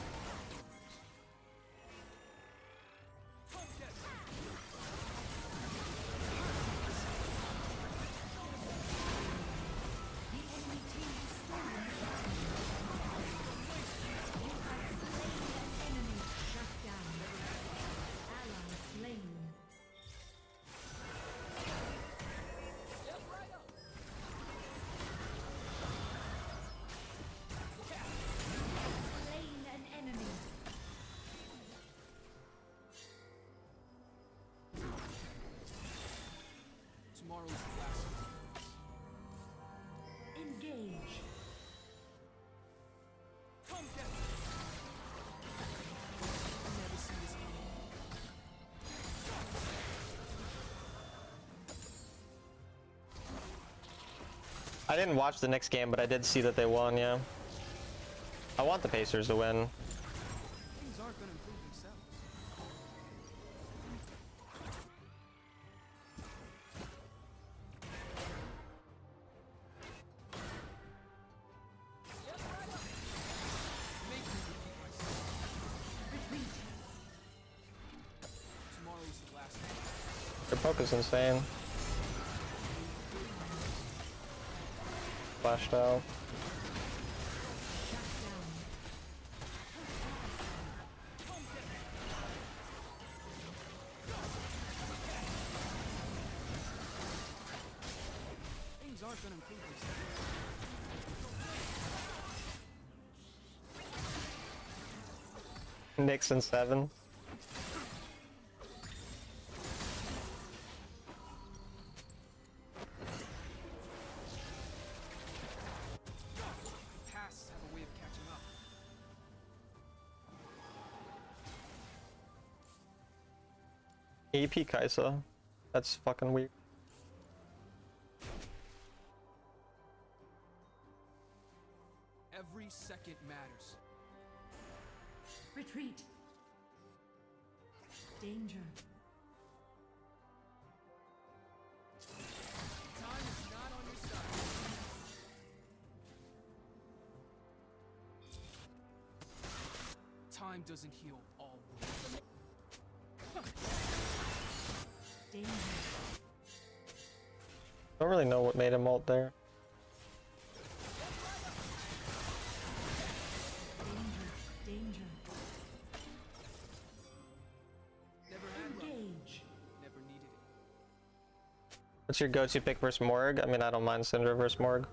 Speaker 5: Tomorrow's the last one.
Speaker 3: Engage.
Speaker 5: Come get me. I've never seen this coming.
Speaker 1: I didn't watch the next game, but I did see that they won, yeah. I want the Pacers to win.
Speaker 5: Things aren't gonna improve themselves. Make me repeat myself.
Speaker 3: Retreat.
Speaker 5: Tomorrow's the last one.
Speaker 1: Their poke is insane. Flashed out.
Speaker 3: Shut down.
Speaker 5: Things aren't gonna improve themselves.
Speaker 1: Knicks in 7.
Speaker 5: Pasts have a way of catching up.
Speaker 1: AP Kaisa. That's fucking weird.
Speaker 5: Every second matters.
Speaker 3: Retreat. Danger.
Speaker 5: Time is not on your side. Time doesn't heal all wounds.
Speaker 3: Danger.
Speaker 1: Don't really know what made him ult there.
Speaker 3: Danger. Danger.
Speaker 5: Never had luck.
Speaker 3: Engage.
Speaker 5: Never needed it.
Speaker 1: What's your go-to pick versus Morg? I mean, I don't mind Syndra versus Morg.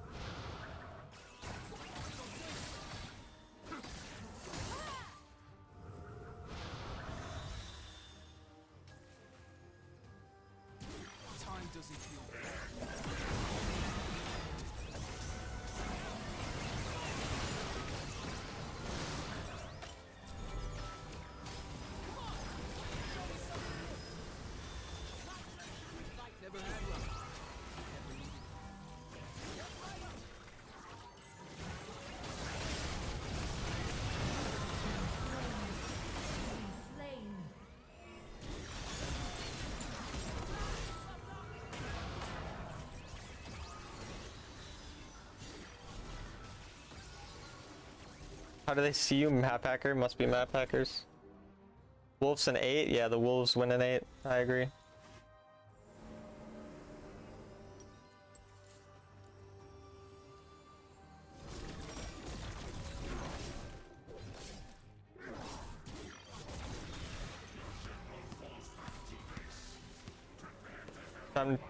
Speaker 5: Time doesn't heal. Never had luck. Never needed it.
Speaker 3: Slain.
Speaker 1: How do they see you? Map hacker? Must be map hackers. Wolves in 8? Yeah, the Wolves win in 8. I agree.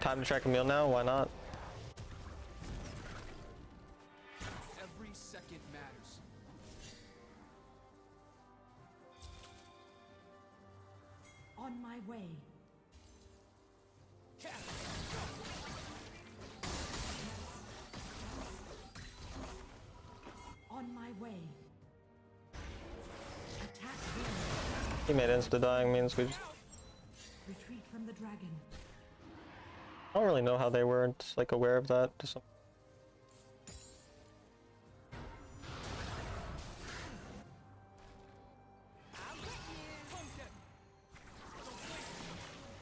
Speaker 1: Time to track a meal now? Why not?
Speaker 5: Every second matters.
Speaker 3: On my way. On my way. Attack here.
Speaker 1: He made insta dying means we just,
Speaker 3: Retreat from the dragon.
Speaker 1: I don't really know how they weren't like aware of that to some.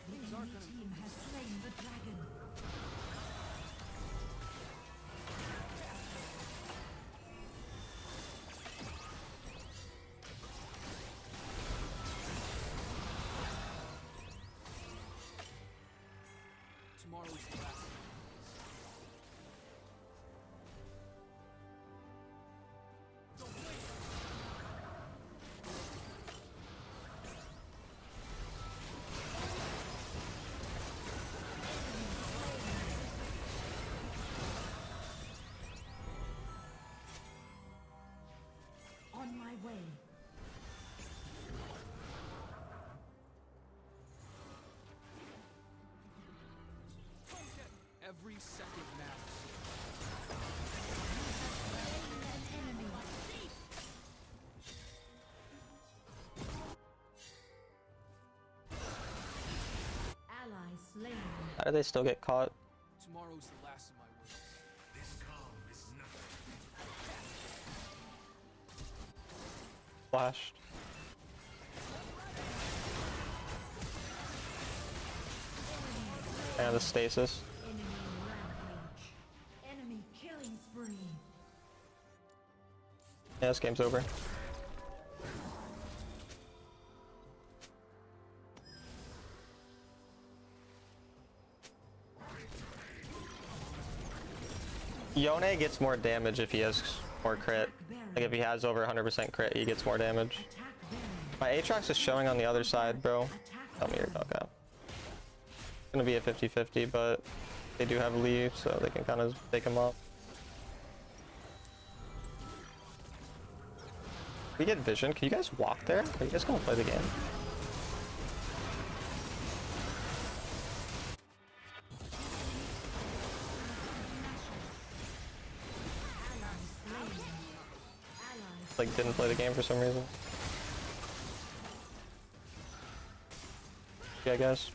Speaker 3: The enemy team has slain the dragon.
Speaker 5: Tomorrow's the last.
Speaker 1: How do they still get caught?
Speaker 5: Tomorrow's the last of my worries.
Speaker 6: This calm is nothing.
Speaker 1: Flashed. And the stasis.
Speaker 3: Enemy rampage. Enemy killing spree.
Speaker 1: Yeah, this game's over. Yone gets more damage if he has more crit. Like if he has over 100% crit, he gets more damage.
Speaker 3: Attack Baron.
Speaker 1: My Aatrox is showing on the other side, bro.
Speaker 3: Attack
Speaker 1: Tell me your dog out. It's gonna be a 50-50, but they do have leave, so they can kind of take him up. We get vision. Can you guys walk there? Are you guys gonna play the game? Like didn't play the game for some reason. Yeah, guys.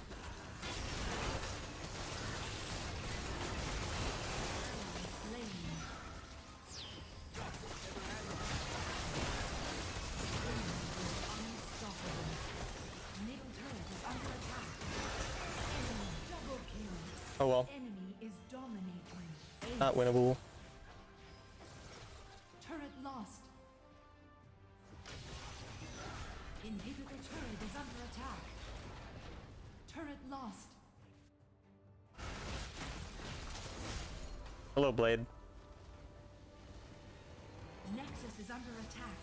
Speaker 3: Middle turret is under attack. Enemy double kill.
Speaker 1: Oh well,
Speaker 3: Enemy is dominating.
Speaker 1: not winnable.
Speaker 3: Turret lost. Inhibitor turret is under attack. Turret lost.
Speaker 1: Hello, Blade.
Speaker 3: Nexus is under attack.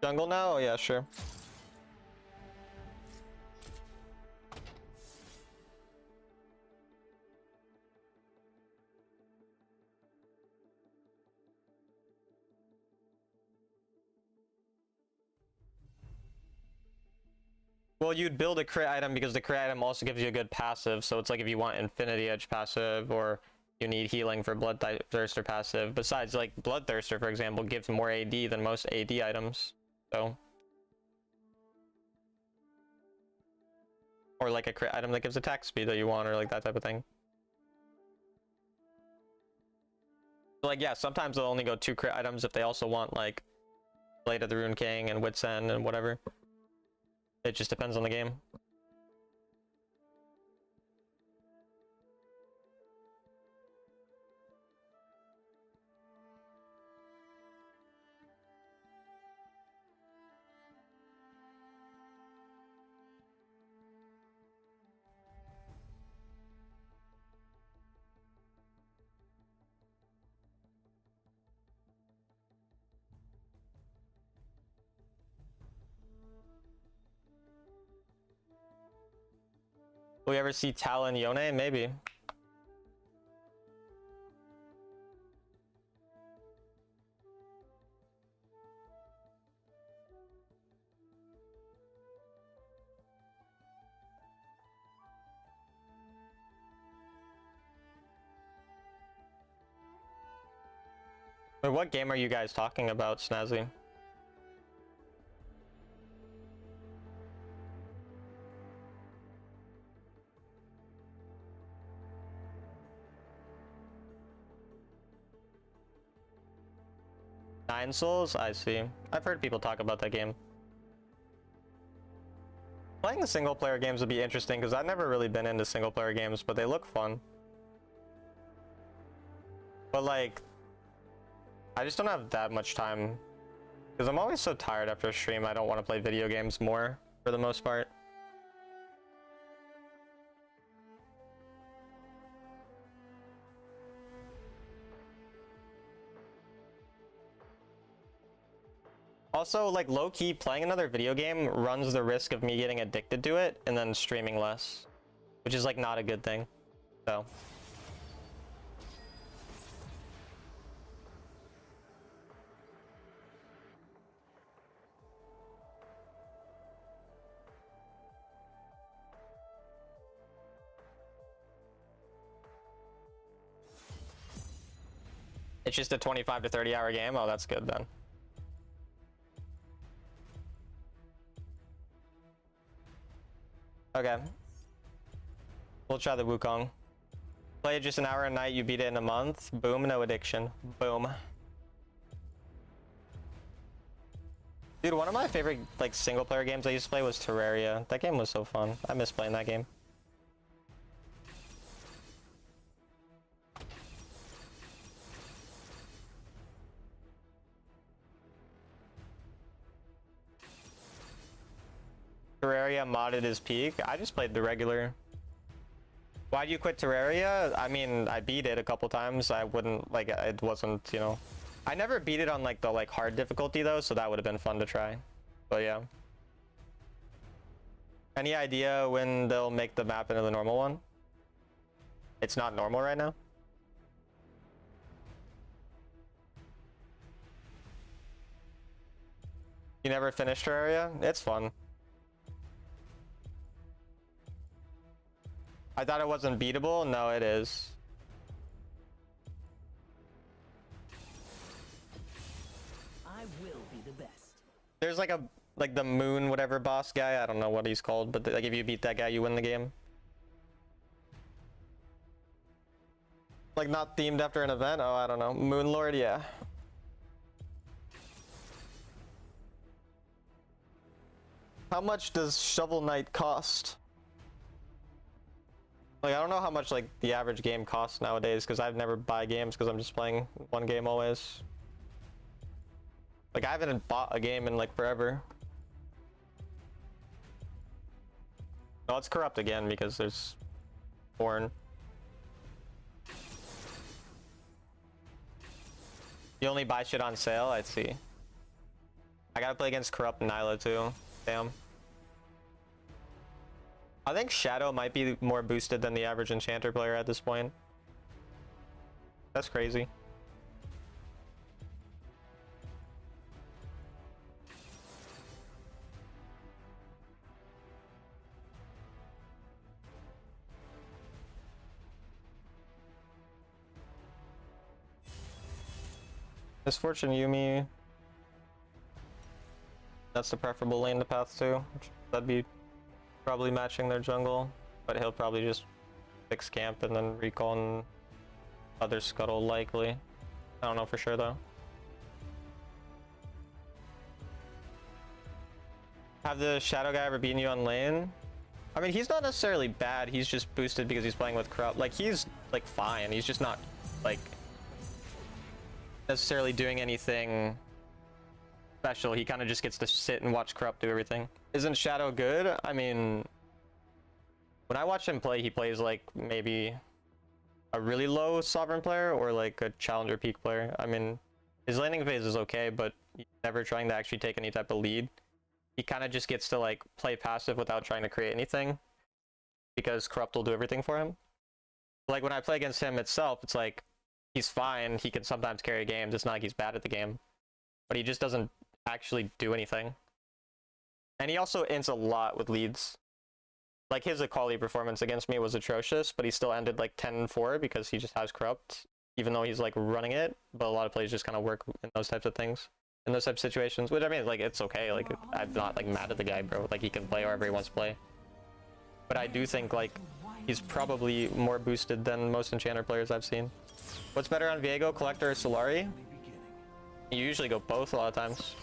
Speaker 1: Jungle now? Oh yeah, sure. Well, you'd build a crit item because the crit item also gives you a good passive. So it's like if you want Infinity Edge passive or you need healing for Bloodthirster passive. Besides, like Bloodthirster, for example, gives more AD than most AD items. So, or like a crit item that gives attack speed that you want, or like that type of thing. So like, yeah, sometimes they'll only go 2 crit items if they also want like Blade of the Rune King and Wit's End and whatever. It just depends on the game. Will we ever see Talon Yone? Maybe. Wait, what game are you guys talking about, Snazzy? Nine Souls? I see. I've heard people talk about that game. Playing the single player games would be interesting because I've never really been into single player games, but they look fun. But like, I just don't have that much time because I'm always so tired after a stream. I don't want to play video games more for the most part. Also, like, low-key, playing another video game runs the risk of me getting addicted to it and then streaming less, which is, like, not a good thing, so. It's just a 25 to 30 hour game. Oh, that's good then. Okay. We'll try the Wukong. Play it just an hour a night, you beat it in a month. Boom, no addiction. Boom. Dude, one of my favorite like single player games I used to play was Terraria. That game was so fun. I miss playing that game. Terraria modded is peak. I just played the regular. Why'd you quit Terraria? I mean, I beat it a couple times. I wouldn't like it wasn't, you know. I never beat it on like the hard difficulty though, so that would have been fun to try. But yeah. Any idea when they'll make the map into the normal one? It's not normal right now. You never finished Terraria? It's fun. I thought it wasn't beatable. No, it is.
Speaker 7: I will be the best.
Speaker 1: There's like the moon whatever boss guy. I don't know what he's called, but like if you beat that guy, you win the game. Like not themed after an event? Oh, I don't know. Moon Lord, yeah. How much does Shovel Knight cost? Like, I don't know how much like the average game costs nowadays because I've never buy games because I'm just playing one game always. Like, I haven't bought a game in like forever. No, it's corrupt again because there's porn. You only buy shit on sale? I see. I gotta play against corrupt Nyla too. Damn. I think Shadow might be more boosted than the average Enchanter player at this point. That's crazy. Misfortune Yumi. That's the preferable lane to path to. That'd be probably matching their jungle, but he'll probably just fix camp and then recall and other scuttle likely. I don't know for sure though. Have the shadow guy ever beaten you on lane? I mean, he's not necessarily bad, he's just boosted because he's playing with corrupt. Like, he's like fine, he's just not like necessarily doing anything special. He kind of just gets to sit and watch corrupt do everything. Isn't Shadow good? I mean, when I watch him play, he plays like maybe a really low sovereign player or like a challenger peak player. I mean, his laning phase is okay, but he's never trying to actually take any type of lead. He kind of just gets to like play passive without trying to create anything because corrupt will do everything for him. Like when I play against him itself, it's like he's fine. He can sometimes carry games. It's not like he's bad at the game, but he just doesn't actually do anything. And he also ints a lot with leads. Like his equality performance against me was atrocious, but he still ended like 10-4 because he just has corrupt, even though he's like running it. But a lot of plays just kind of work in those types of things, in those types of situations. Which I mean, like it's okay. Like I'm not like mad at the guy, bro. Like he can play wherever he wants to play. But I do think like he's probably more boosted than most Enchanter players I've seen. What's better on Viego, Collector, or Solari? You usually go both a lot of times.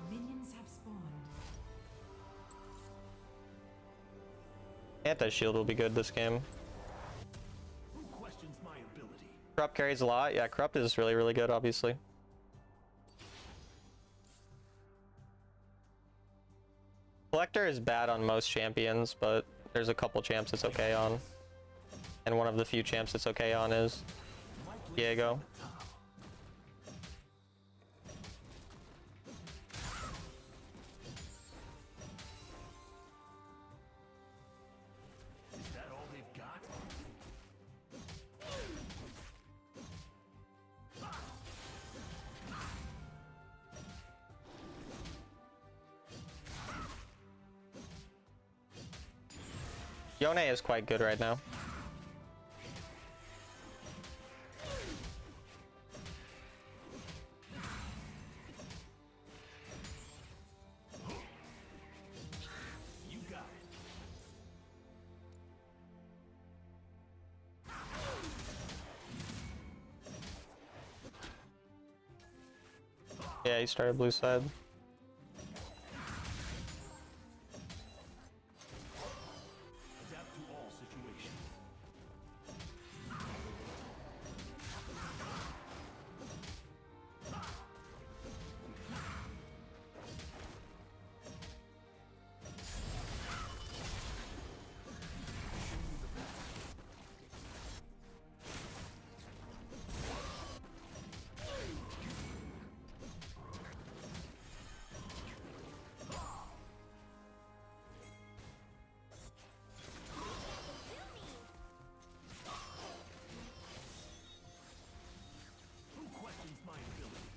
Speaker 3: Minions have spawned.
Speaker 1: Anti-shield will be good this game.
Speaker 6: Who questions my ability?
Speaker 1: Corrupt carries a lot. Yeah, Corrupt is really, really good, obviously. Collector is bad on most champions, but there's a couple champs it's okay on. And one of the few champs it's okay on is Viego.
Speaker 6: Is that all they've got?
Speaker 1: Yone is quite good right now. Yeah, he started blue side.
Speaker 6: Adapt to all situations. Who questions my ability?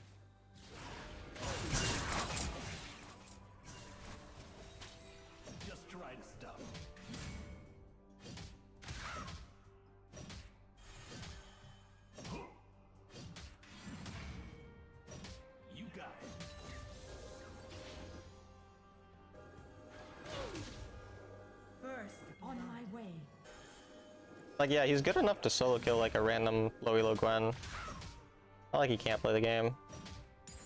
Speaker 6: Just try to stop me. You got it.
Speaker 3: First, on my way.
Speaker 1: Like, yeah, he's good enough to solo kill like a random low elo Gwen. Not like he can't play the game.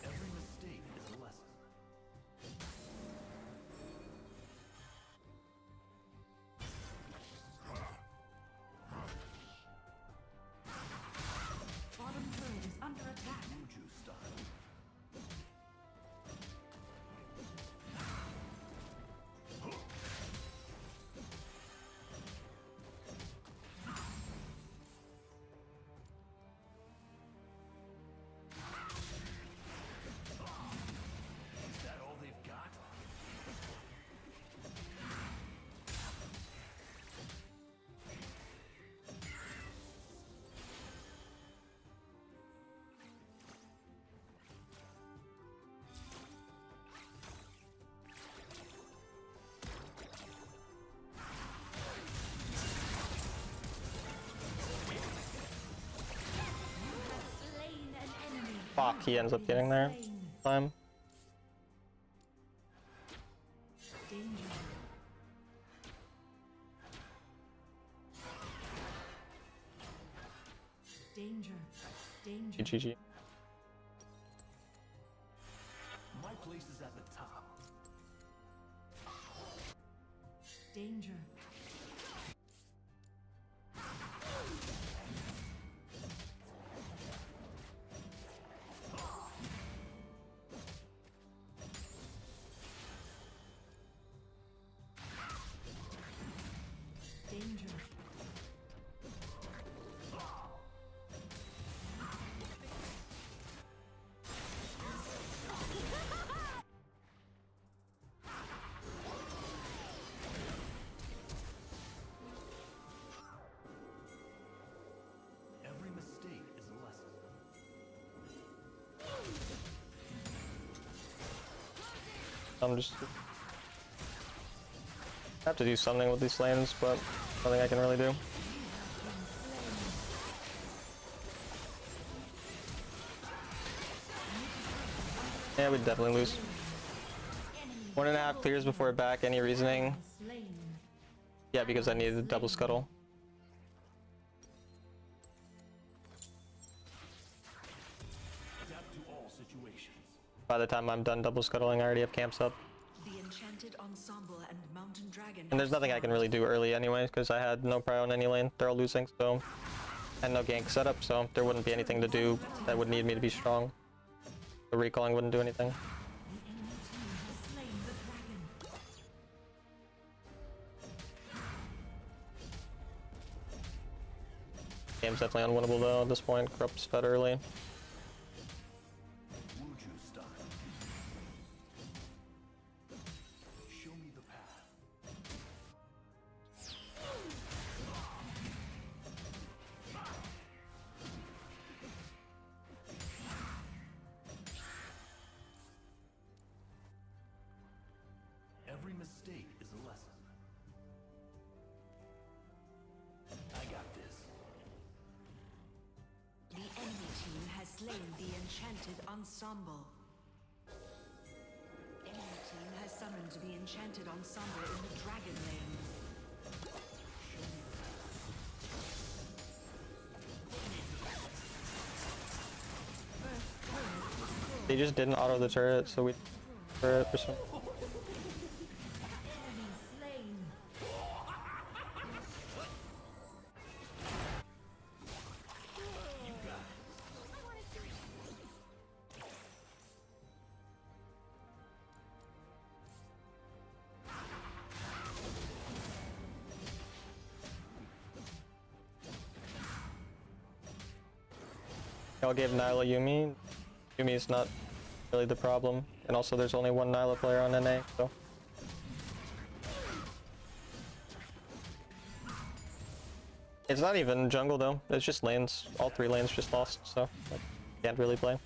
Speaker 6: Every mistake is a lesson.
Speaker 3: Bottom turret is under attack.
Speaker 6: Wuju style. Is that all they've got?
Speaker 2: Slain an enemy.
Speaker 1: Fuck, he ends up getting there. Time.
Speaker 3: Danger. Danger. Danger.
Speaker 1: GG.
Speaker 6: My place is at the top.
Speaker 3: Danger. Danger.
Speaker 6: Every mistake is a lesson.
Speaker 1: I'm just have to do something with these lanes, but nothing I can really do. Yeah, we'd definitely lose. 1.5 clears before back. Any reasoning?
Speaker 3: Slain.
Speaker 1: Yeah, because I needed a double scuttle.
Speaker 6: Adapt to all situations.
Speaker 1: By the time I'm done double scuttling, I already have camps up.
Speaker 4: The Enchanted Ensemble and Mountain Dragon.
Speaker 1: And there's nothing I can really do early anyways, because I had no prio on any lane. They're all losing, so... And no gank setup, so there wouldn't be anything to do that would need me to be strong. The recalling wouldn't do anything.
Speaker 3: The enemy team has slain the dragon.
Speaker 1: Game's definitely unwinnable though at this point. Corrupt's fed early.
Speaker 6: Wuju style. Show me the path. Every mistake is a lesson. I got this.
Speaker 4: The enemy team has slain the Enchanted Ensemble. Enemy team has summoned the Enchanted Ensemble in the Dragon Lane.
Speaker 3: First turret destroyed.
Speaker 1: They just didn't auto the turret, so we turret for some.
Speaker 3: Enemy slain.
Speaker 1: Y'all gave Nyla Yumi. Yumi is not really the problem, and also there's only one Nyla player on NA, so. It's not even jungle though, it's just lanes. All 3 lanes just lost, so like, can't really play.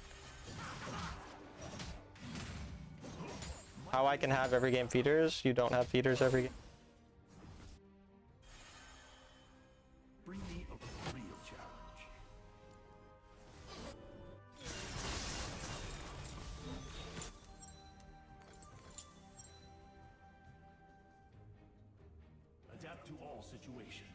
Speaker 1: How I can have every game feeders, you don't have feeders every game.
Speaker 6: Bring me a real challenge. Adapt to all situations.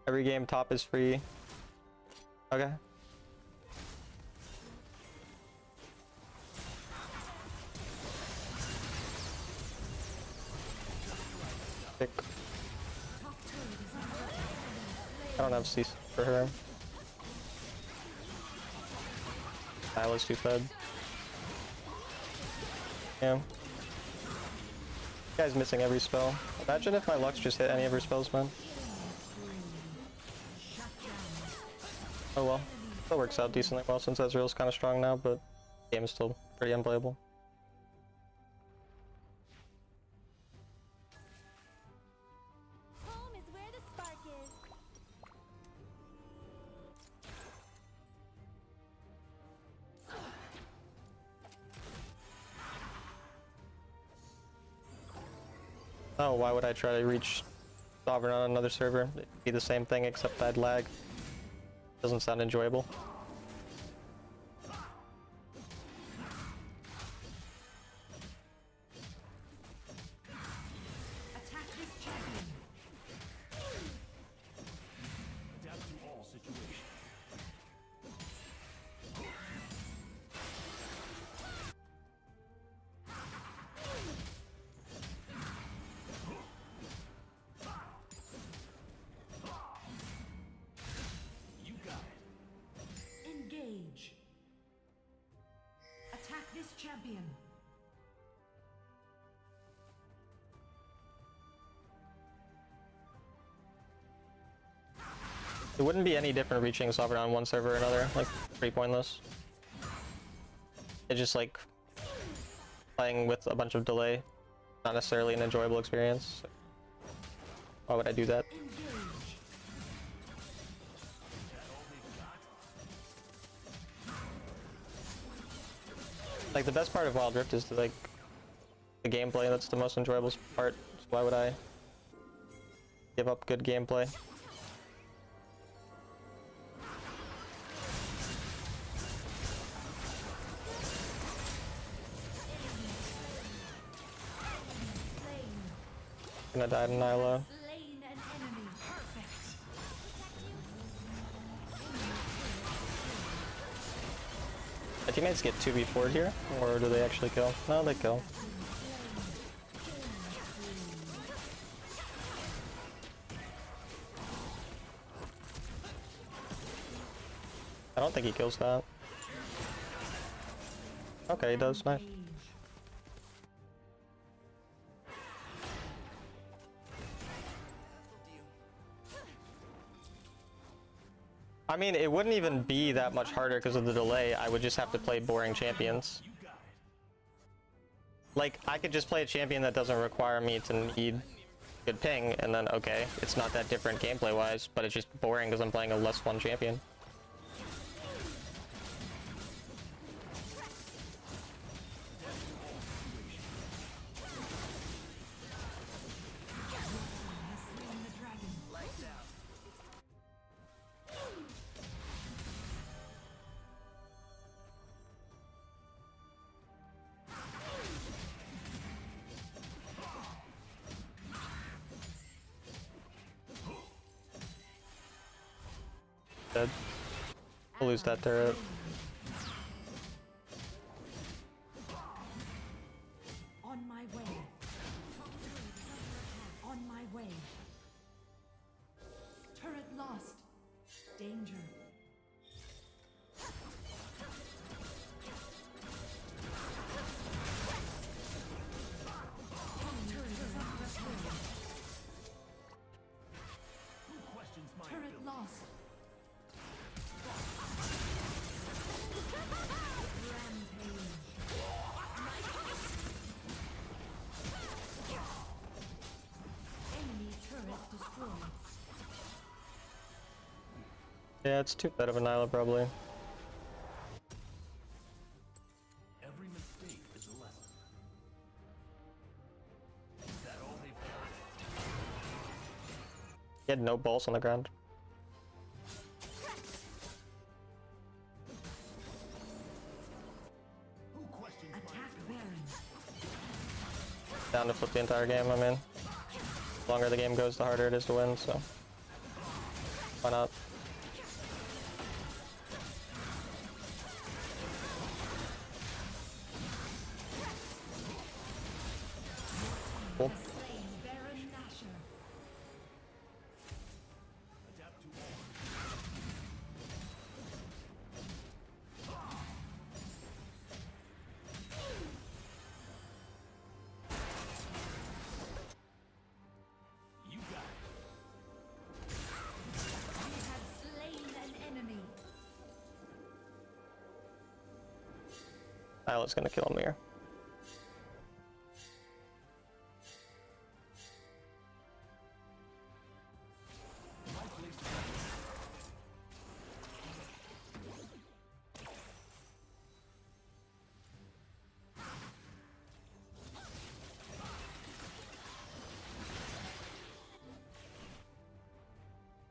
Speaker 1: Every game top is free. Okay. Pick. I don't have CC for her. Nyla's too fed. Yeah. This guy's missing every spell. Imagine if my Lux just hit any of her spells, man. Oh well. That works out decently well since Ezreal's kind of strong now, but the game is still pretty unplayable.
Speaker 2: Home is where the spark is.
Speaker 1: Oh, why would I try to reach Sovereign on another server? It'd be the same thing except I'd lag. Doesn't sound enjoyable.
Speaker 3: Attack this champion.
Speaker 6: Adapt to all situations. You got it.
Speaker 3: Engage. Attack this champion.
Speaker 1: It wouldn't be any different reaching Sovereign on one server or another, like, pretty pointless. It's just like playing with a bunch of delay, not necessarily an enjoyable experience. Why would I do that?
Speaker 3: Engage.
Speaker 1: Like, the best part of Wild Rift is like the gameplay. That's the most enjoyable part. So why would I give up good gameplay? Gonna die to Nyla.
Speaker 3: Slain an enemy. Perfect.
Speaker 1: My teammates get 2v4'd here, or do they actually kill? No, they kill. I don't think he kills that. Okay, he does. Nice. I mean, it wouldn't even be that much harder because of the delay. I would just have to play boring champions. Like, I could just play a champion that doesn't require me to need good ping, and then, okay, it's not that different gameplay-wise, but it's just boring because I'm playing a less fun champion. Dead. We'll lose that turret.
Speaker 3: On my way. On my way. Turret lost. Danger. Turret is under attack.
Speaker 6: Who questions my
Speaker 3: Turret
Speaker 6: ability?
Speaker 3: lost. Rampage. Enemy turret destroyed.
Speaker 1: Yeah, it's too bad of a Nyla probably.
Speaker 6: Every mistake is a lesson. Is that all they've got?
Speaker 1: He had no balls on the ground.
Speaker 6: Who questions my
Speaker 3: Attack Baron.
Speaker 1: Down to flip the entire game, I mean. The longer the game goes, the harder it is to win, so. Why not? Cool.
Speaker 3: Slain Baron Nashor.
Speaker 6: adapt to all? You got it.
Speaker 3: We have slain an enemy.
Speaker 1: Nyla's gonna kill him here.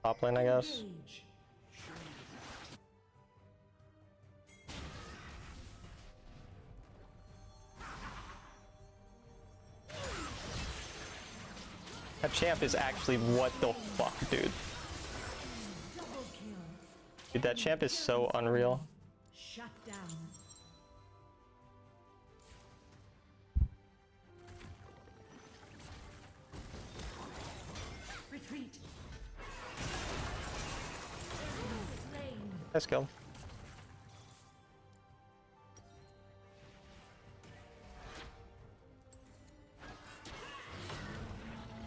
Speaker 1: Top lane, I guess.
Speaker 3: Engage.
Speaker 1: That champ is actually what the fuck, dude.
Speaker 3: Double kill.
Speaker 1: Dude, that champ is so unreal.
Speaker 3: Shut down. Retreat. Slain.
Speaker 1: Nice kill.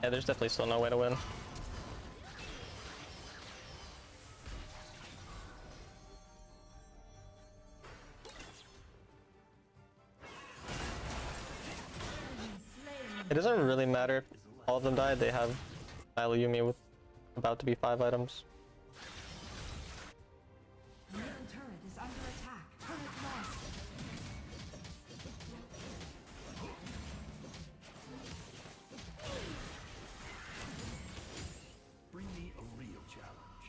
Speaker 1: Yeah, there's definitely still no way to win. It doesn't really matter if all of them died. They have Nyla Yumi with about to be 5 items.
Speaker 3: Middle turret is under attack. Turret lost.
Speaker 6: Bring me a real challenge.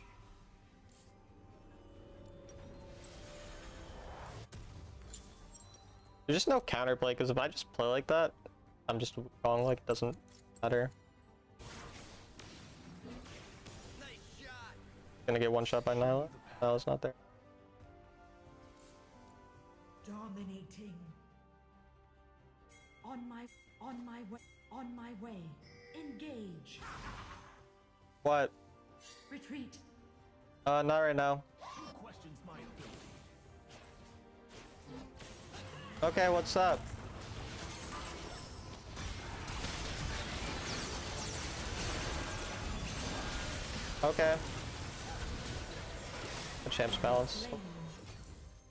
Speaker 1: There's just no counterplay, because if I just play like that, I'm just wrong, like, it doesn't matter. Gonna get one shot by Nyla. Nyla's not there.
Speaker 3: Dominating. On my way. On my way. Engage.
Speaker 1: What?
Speaker 3: Retreat.
Speaker 1: Not right now.
Speaker 6: Who questions my ability?
Speaker 1: Okay, what's up? Okay. The champ's balance.
Speaker 3: Slain.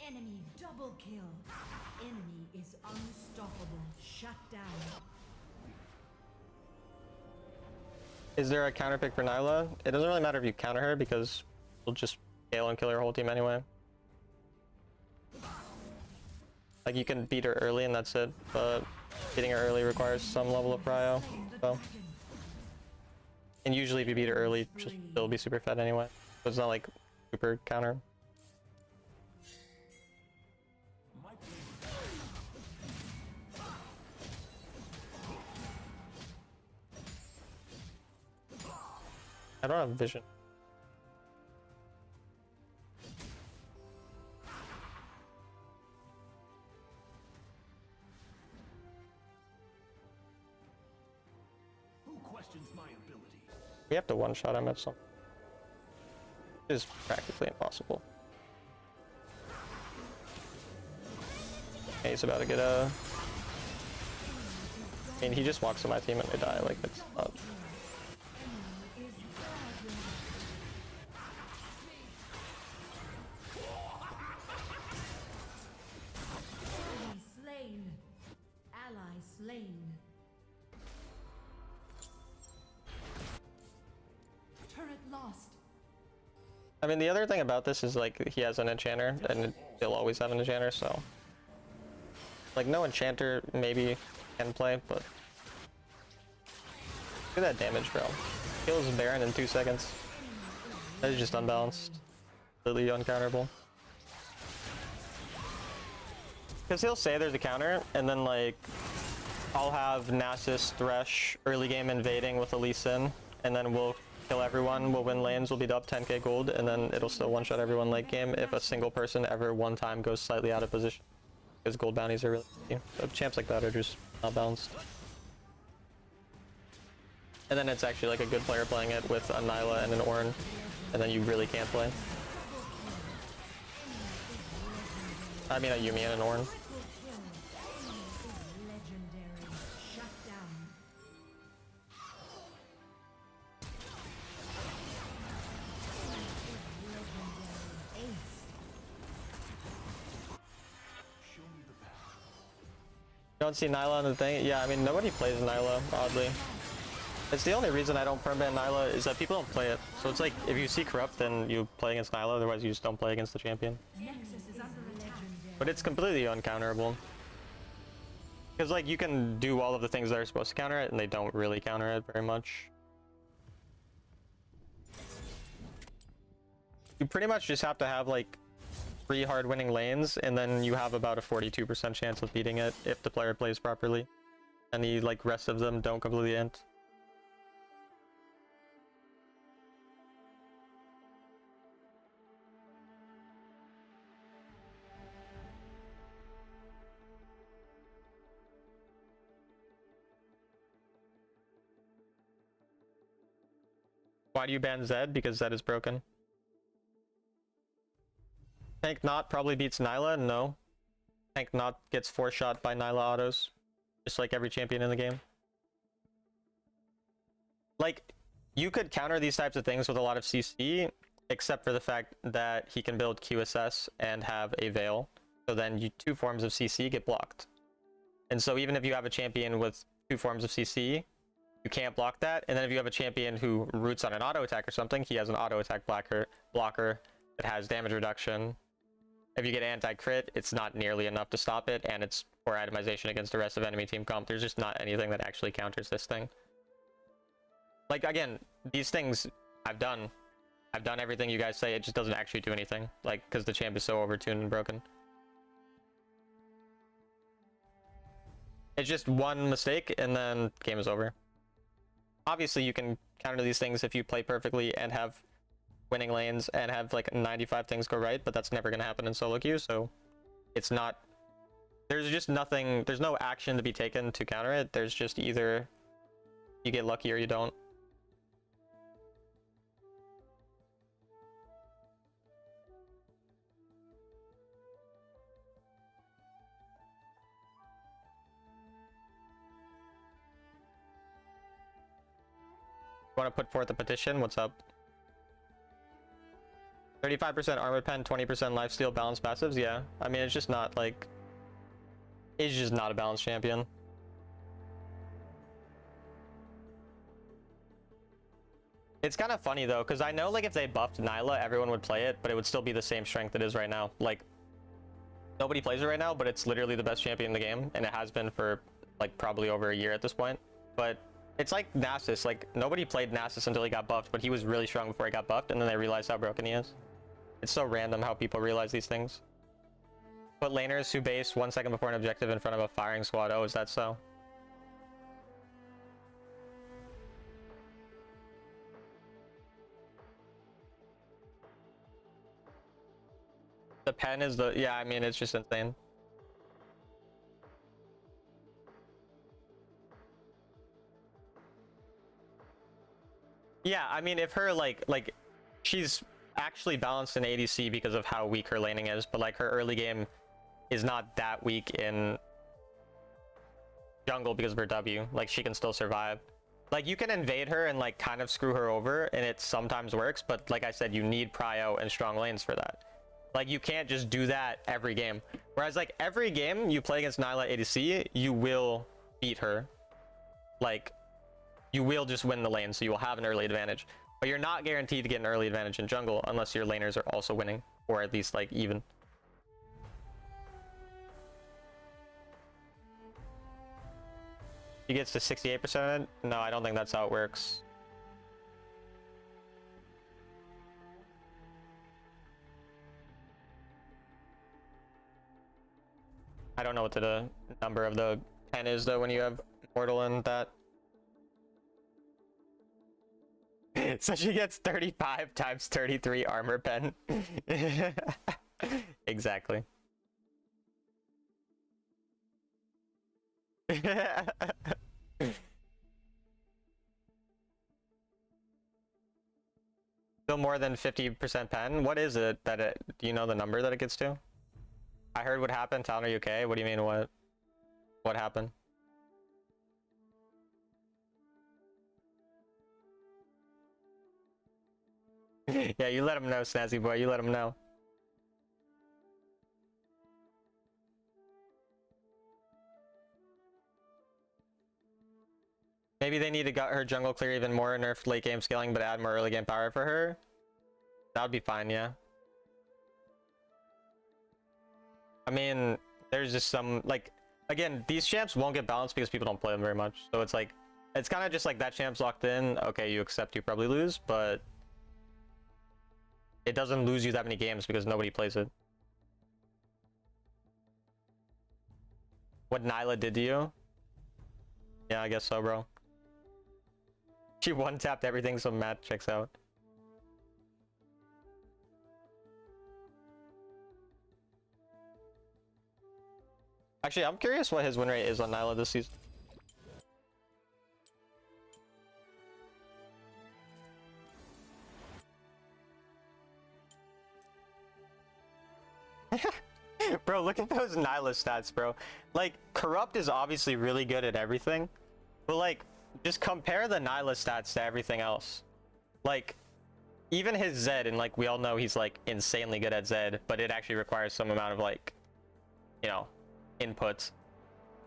Speaker 3: Enemy double kill. Enemy is unstoppable. Shut down.
Speaker 1: Is there a counter pick for Nyla? It doesn't really matter if you counter her because we'll just scale and kill her whole team anyway. Like, you can beat her early and that's it, but beating her early requires some level of prio.
Speaker 3: Slain the
Speaker 1: So,
Speaker 3: dragon.
Speaker 1: and usually if you beat her early, she'll still be super fed anyway. So it's not like super counter.
Speaker 6: My blade
Speaker 1: I don't have vision.
Speaker 6: questions my abilities.
Speaker 1: We have to one-shot him at some. It is practically impossible. Okay, he's about to get a... I mean, he just walks to my team and they die. Like, it's not...
Speaker 3: Enemy slain. Ally slain. Turret lost.
Speaker 1: I mean, the other thing about this is, like, he has an enchanter, and he'll always have an enchanter, so... Like, no enchanter maybe can play, but... Look at that damage, bro. Kills Baron in 2 seconds. That is just unbalanced. Completely uncounterable. Because he'll say there's a counter, and then, like... I'll have Nasus Thresh early game invading with a Lee Sin, and then we'll kill everyone, we'll win lanes, we'll be up 10k gold, and then it'll still one-shot everyone late game if a single person ever one time goes slightly out of position. Because gold bounties are really easy. So champs like that are just not balanced. And then it's actually like a good player playing it with a Nyla and an Ornn, and then you really can't play. I mean a Yuumi and an Ornn.
Speaker 3: Legendary. Shut down. Legendary. Ace.
Speaker 6: Show me the path.
Speaker 1: You don't see Nyla on the thing? Yeah, I mean, nobody plays Nyla, oddly. It's the only reason I don't permaban Nyla is that people don't play it. So it's like, if you see Corrupt, then you play against Nyla, otherwise you just don't play against the champion.
Speaker 3: Nexus is under attack.
Speaker 1: But it's completely uncounterable. Because, like, you can do all of the things that are supposed to counter it, and they don't really counter it very much. You pretty much just have to have, like, 3 hard-winning lanes, and then you have about a 42% chance of beating it if the player plays properly. And the, like, rest of them don't completely int. Why do you ban Zed? Because Zed is broken. Tank Not probably beats Nyla? No. Tank Not gets 4-shot by Nyla autos. Just like every champion in the game. Like, you could counter these types of things with a lot of CC, except for the fact that he can build QSS and have a Veil. So then 2 forms of CC get blocked. And so even if you have a champion with 2 forms of CC, you can't block that. And then if you have a champion who roots on an auto attack or something, he has an auto attack blocker that has damage reduction. If you get anti-crit, it's not nearly enough to stop it, and it's poor itemization against the rest of enemy team comp. There's just not anything that actually counters this thing. Like, again, these things I've done everything you guys say, it just doesn't actually do anything. Like, because the champ is so overtuned and broken. It's just one mistake, and then game is over. Obviously, you can counter these things if you play perfectly and have winning lanes and have like 95 things go right, but that's never going to happen in solo queue, so it's not... There's just nothing... There's no action to be taken to counter it. There's just either you get lucky or you don't. Want to put forth a petition? What's up? 35% armor pen, 20% lifesteal, balanced passives? Yeah. I mean, it's just not like... It's just not a balanced champion. It's kind of funny though, because I know like if they buffed Nyla, everyone would play it, but it would still be the same strength it is right now. Like, nobody plays it right now, but it's literally the best champion in the game, and it has been for like probably over a year at this point. But it's like Nasus. Like, nobody played Nasus until he got buffed, but he was really strong before he got buffed, and then they realized how broken he is. It's so random how people realize these things. Put laners who base 1 second before an objective in front of a firing squad. Oh, is that so? The pen is the... Yeah, I mean, it's just insane. Yeah, I mean, if her like she's actually balanced in ADC because of how weak her laning is, but like her early game is not that weak in jungle because of her W. Like she can still survive. Like you can invade her and like kind of screw her over, and it sometimes works, but like I said, you need prio and strong lanes for that. Like you can't just do that every game. Whereas like every game you play against Nyla ADC, you will beat her. Like you will just win the lane, so you will have an early advantage. But you're not guaranteed to get an early advantage in jungle unless your laners are also winning, or at least like even. He gets to 68%? No, I don't think that's how it works. I don't know what the number of the 10 is though when you have Mortal and that. So she gets 35 times 33 armor pen. Exactly. Still more than 50% pen? What is it that it, do you know the number that it gets to? I heard what happened. Town, are you okay? What do you mean what? What happened? Yeah, you let him know, Snazzy boy. You let him know. Maybe they need to gut her jungle clear even more, nerf late game scaling, but add more early game power for her. That would be fine, yeah. I mean, there's just some, like, again, these champs won't get balanced because people don't play them very much. So it's like, it's kind of just like that champ's locked in. Okay, you accept you probably lose, but it doesn't lose you that many games because nobody plays it. What Nyla did to you? Yeah, I guess so, bro. She one-tapped everything, so Matt checks out. Actually, I'm curious what his win rate is on Nyla this season. Bro, look at those Nyla stats, bro. Like, Corrupt is obviously really good at everything, but like, just compare the Nyla stats to everything else. Like, even his Zed, and like, we all know he's like insanely good at Zed, but it actually requires some amount of like, you know, inputs.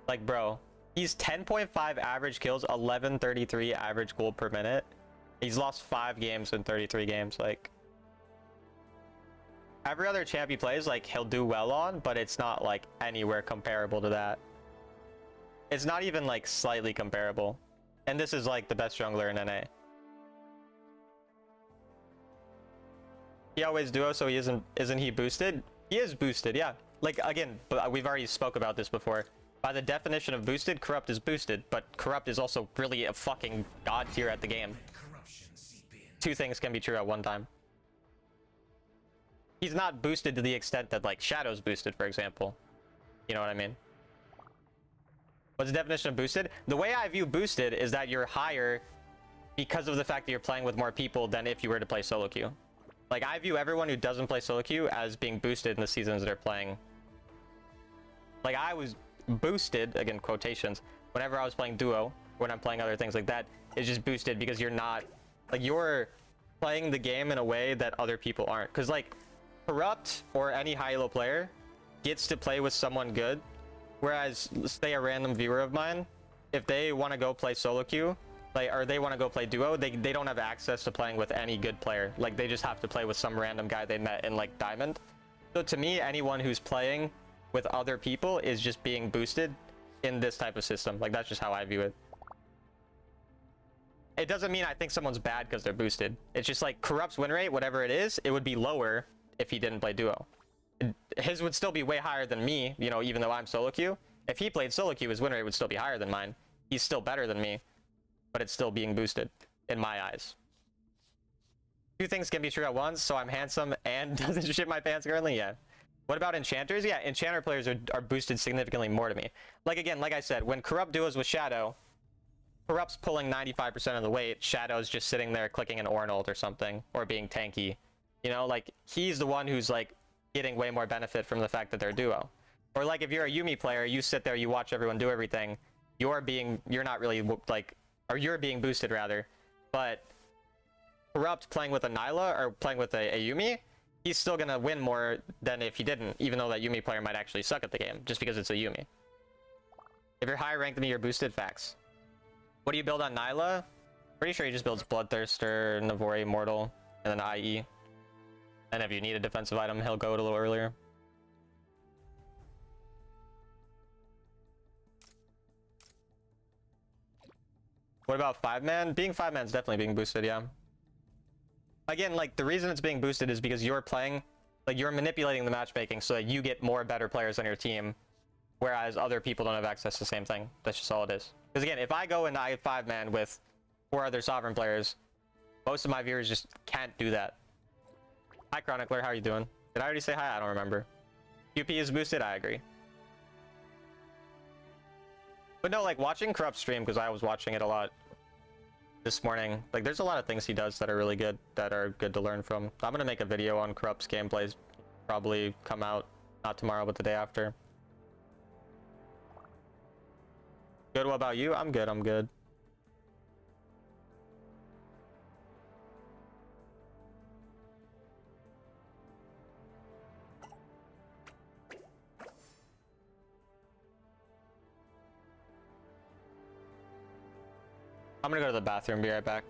Speaker 1: Like, bro, he's 10.5 average kills, 1133 average gold per minute. He's lost 5 games in 33 games. Like, every other champ he plays, like, he'll do well on, but it's not like anywhere comparable to that. It's not even like slightly comparable. And this is like the best jungler in NA. He always duo, so he isn't he boosted? He is boosted, yeah. Like, again, but we've already spoke about this before. By the definition of boosted, Corrupt is boosted, but Corrupt is also really a fucking god tier at the game. Two things can be true at one time. He's not boosted to the extent that like Shadow's boosted, for example. You know what I mean? What's the definition of boosted? The way I view boosted is that you're higher because of the fact that you're playing with more people than if you were to play solo queue. Like, I view everyone who doesn't play solo queue as being boosted in the seasons they're playing. Like, I was boosted, again, quotations, whenever I was playing duo, when I'm playing other things like that, it's just boosted because you're not, like, you're playing the game in a way that other people aren't. Because, like, Corrupt or any high elo player gets to play with someone good, whereas, say, a random viewer of mine, if they want to go play solo queue, like, or they want to go play duo, they don't have access to playing with any good player. Like, they just have to play with some random guy they met in, like, Diamond. So to me, anyone who's playing with other people is just being boosted in this type of system. Like, that's just how I view it. It doesn't mean I think someone's bad because they're boosted. It's just like Corrupt's win rate, whatever it is, it would be lower if he didn't play duo. His would still be way higher than me, you know, even though I'm solo queue. If he played solo queue, his win rate would still be higher than mine. He's still better than me, but it's still being boosted in my eyes. Two things can be true at once, so I'm handsome and doesn't shit my pants currently? Yeah. What about enchanters? Yeah, enchanter players are boosted significantly more to me. Like, again, like I said, when Corrupt duos with Shadow, Corrupt's pulling 95% of the weight, Shadow's just sitting there clicking an Ornult or something, or being tanky. You know, like, he's the one who's, like, getting way more benefit from the fact that they're a duo. Or, like, if you're a Yuumi player, you sit there, you watch everyone do everything, you're not really, like, or you're being boosted, rather. But Corrupt playing with a Nyla, or playing with a Yuumi, he's still gonna win more than if he didn't, even though that Yuumi player might actually suck at the game, just because it's a Yuumi. If you're higher ranked than me, you're boosted, facts. What do you build on Nyla? Pretty sure he just builds Bloodthirster, Navori, Mortal, and then IE. And if you need a defensive item, he'll go a little earlier. What about 5-man? Being 5-man is definitely being boosted, yeah. Again, like, the reason it's being boosted is because you're playing, like, you're manipulating the matchmaking so that you get more better players on your team, whereas other people don't have access to the same thing. That's just all it is. Because again, if I go and I 5-man with 4 other Sovereign players, most of my viewers just can't do that. Hi, Chronicler, how are you doing? Did I already say hi? I don't remember. QP is boosted, I agree. But no, like, watching Corrupt stream, because I was watching it a lot this morning, like, there's a lot of things he does that are really good, that are good to learn from. I'm gonna make a video on Corrupt's gameplays, probably come out, not tomorrow, but the day after. Good, what about you? I'm good, I'm good. I'm gonna go to the bathroom, be right back.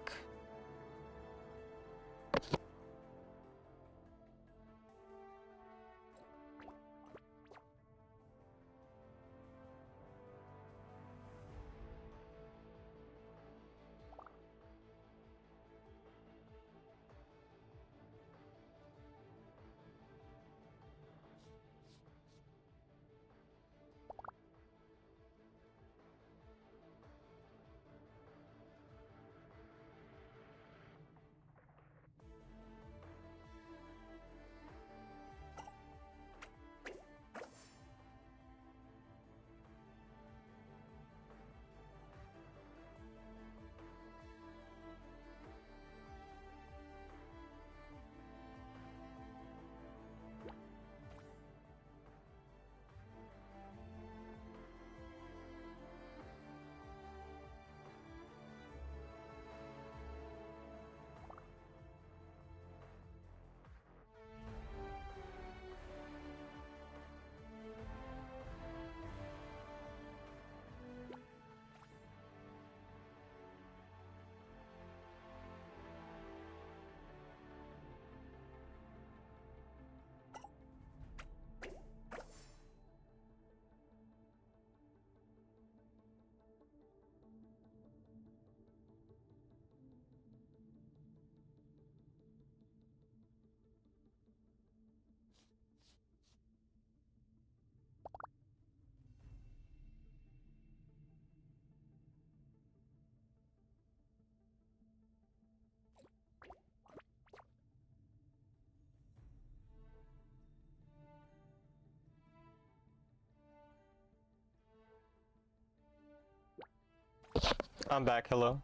Speaker 1: I'm back, hello.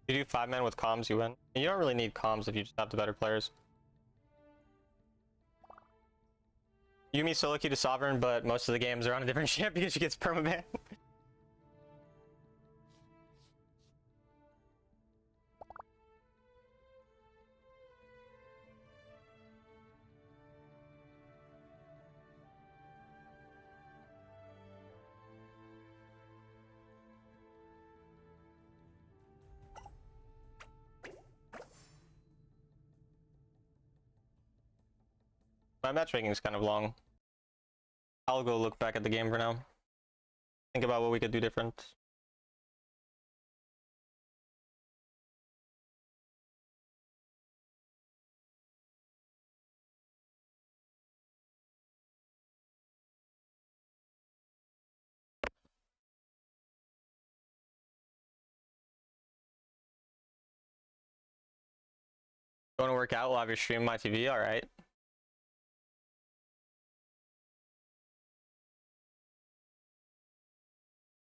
Speaker 1: You do 5-man with comms, you win. You don't really need comms if you just have the better players. Yuumi solo queue to Sovereign, but most of the games are on a different ship because she gets permaban. My matchmaking is kind of long. I'll go look back at the game for now. Think about what we could do different. Going to work out while I have your stream on my TV? Alright.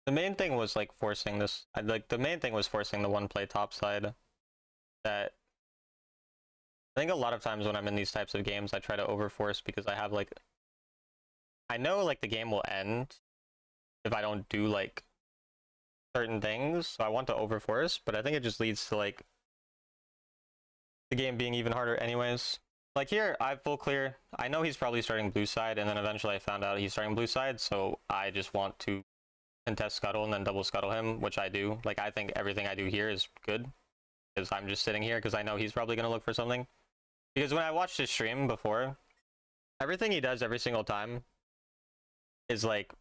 Speaker 1: The main thing was like forcing this. The main thing was forcing the one play top side. That I think a lot of times when I'm in these types of games, I try to overforce because I have like, I know like the game will end if I don't do like certain things, so I want to overforce, but I think it just leads to like the game being even harder anyways. Like here, I have full clear. I know he's probably starting blue side, and then eventually I found out he's starting blue side, so I just want to contest scuttle and then double scuttle him, which I do. Like I think everything I do here is good, because I'm just sitting here because I know he's probably going to look for something. Because when I watched his stream before, everything he does every single time is like,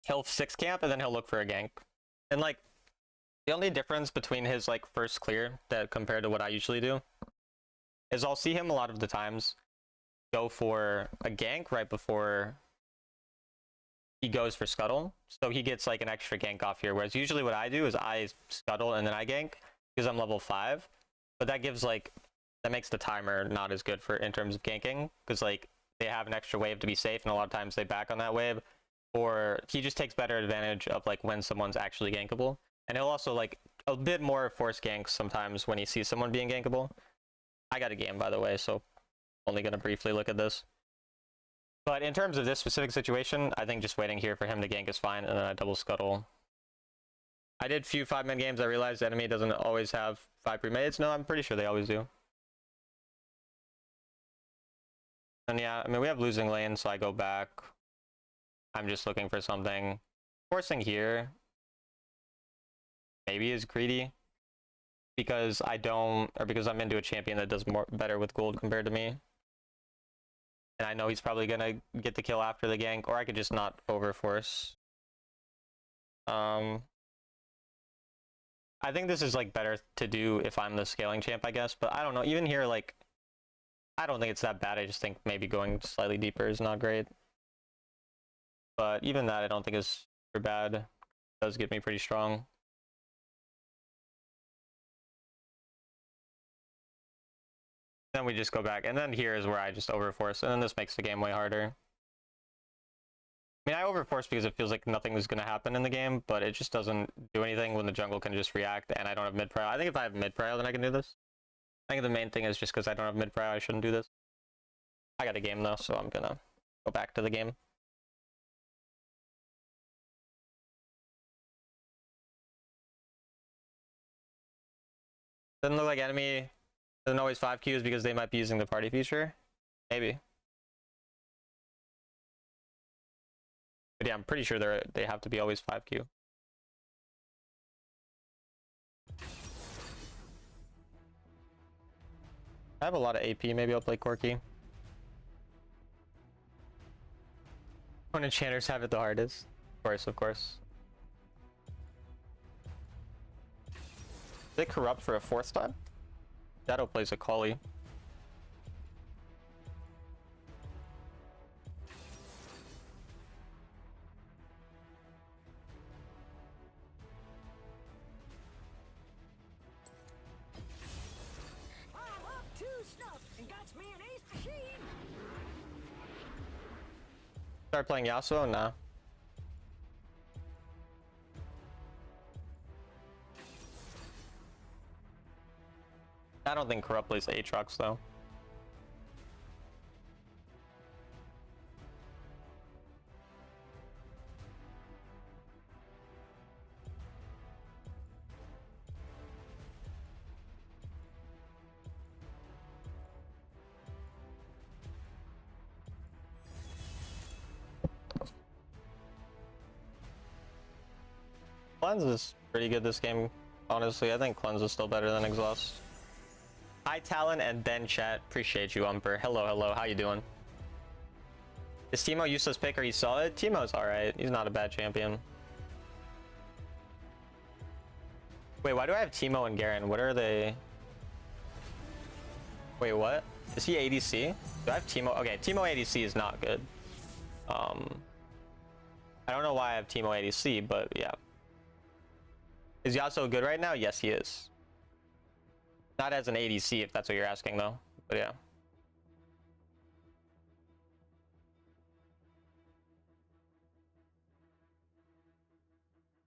Speaker 1: he'll 6 camp and then he'll look for a gank. And like, the only difference between his like first clear that compared to what I usually do is I'll see him a lot of the times go for a gank right before he goes for scuttle. So he gets like an extra gank off here. Whereas usually what I do is I scuttle and then I gank because I'm level 5. But that gives like, that makes the timer not as good for in terms of ganking, because like they have an extra wave to be safe, and a lot of times they back on that wave, or he just takes better advantage of like when someone's actually gankable. And he'll also like a bit more force ganks sometimes when he sees someone being gankable. I got a game, by the way, so only going to briefly look at this. But in terms of this specific situation, I think just waiting here for him to gank is fine, and then I double scuttle. I did few 5-man games. I realized the enemy doesn't always have 5 pre-mades. No, I'm pretty sure they always do. And yeah, I mean, we have losing lane, so I go back. I'm just looking for something. Forcing here maybe is greedy, because I don't, or because I'm into a champion that does better with gold compared to me. And I know he's probably gonna get the kill after the gank, or I could just not overforce. I think this is like better to do if I'm the scaling champ, I guess, but I don't know. Even here, like, I don't think it's that bad. I just think maybe going slightly deeper is not great. But even that I don't think is super bad. It does get me pretty strong. Then we just go back, and then here is where I just overforce, and then this makes the game way harder. I mean, I overforce because it feels like nothing is going to happen in the game, but it just doesn't do anything when the jungle can just react, and I don't have mid-prio. I think if I have mid-prio, then I can do this. I think the main thing is just because I don't have mid-prio, I shouldn't do this. I got a game, though, so I'm going to go back to the game. Doesn't look like enemy doesn't always 5 Qs because they might be using the party feature. Maybe. But yeah, I'm pretty sure they have to be always 5Q. I have a lot of AP, maybe I'll play Corki. When enchanters have it the hardest. Of course, of course. They corrupt for a 4th time? Shadow plays a Kali. Start playing Yasuo? No. I don't think Corrupt plays Aatrox though. Cleanse is pretty good this game, honestly. I think Cleanse is still better than Exhaust. Hi Talon and then chat. Appreciate you, Umper. Hello, hello. How you doing? Is Teemo useless pick or he's solid? Teemo's alright. He's not a bad champion. Wait, why do I have Teemo and Garen? What are they? Wait, what? Is he ADC? Do I have Teemo? Okay, Teemo ADC is not good. I don't know why I have Teemo ADC, but yeah. Is Yasuo good right now? Yes, he is. Not as an ADC, if that's what you're asking, though. But yeah.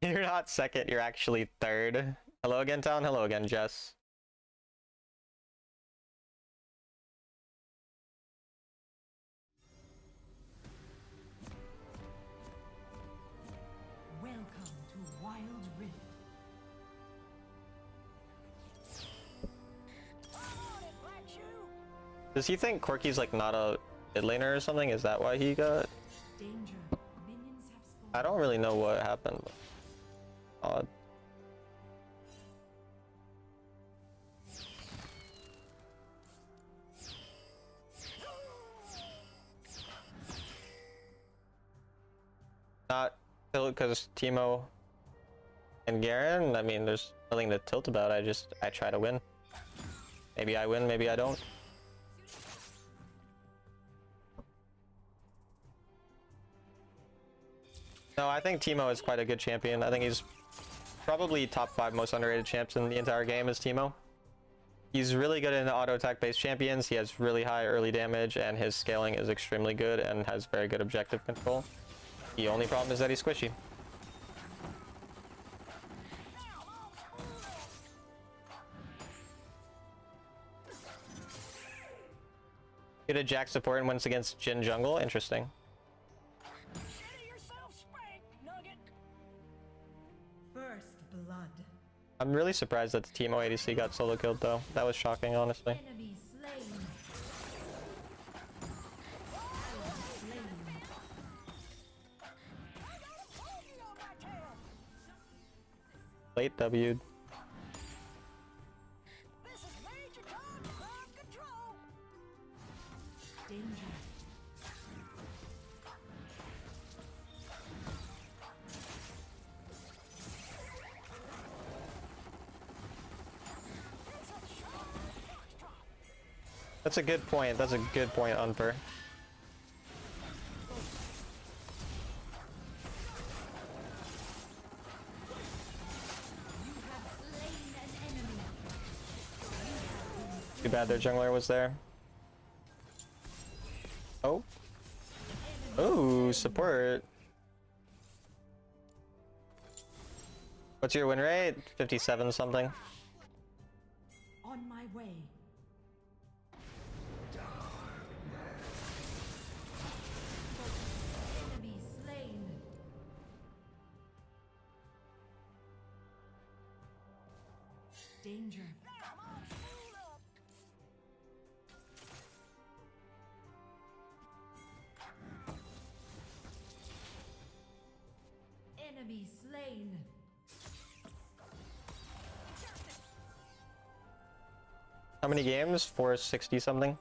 Speaker 1: You're not second, you're actually third. Hello again, Town. Hello again, Jess.
Speaker 3: Welcome to Wild Rift.
Speaker 1: Does he think Corky's like not a mid laner or something? Is that why he got?
Speaker 3: Danger. Minions have spawned.
Speaker 1: I don't really know what happened. Odd. Not tilt because Teemo and Garen. I mean, there's nothing to tilt about. I try to win. Maybe I win, maybe I don't. No, I think Teemo is quite a good champion. I think he's probably top 5 most underrated champs in the entire game is Teemo. He's really good in auto attack based champions. He has really high early damage and his scaling is extremely good and has very good objective control. The only problem is that he's squishy. Get a Jack support and wins against Jhin jungle. Interesting.
Speaker 3: First blood.
Speaker 1: I'm really surprised that the Teemo ADC got solo killed though. That was shocking, honestly.
Speaker 3: Enemy slain. Ally slain.
Speaker 1: Late W.
Speaker 3: Danger.
Speaker 1: That's a good point. That's a good point, Unper. Too bad their jungler was there. Oh. Ooh, support. What's your win rate? 57 something.
Speaker 3: On my way. Enemy slain. Danger. Enemy slain.
Speaker 1: How many games? 460 something.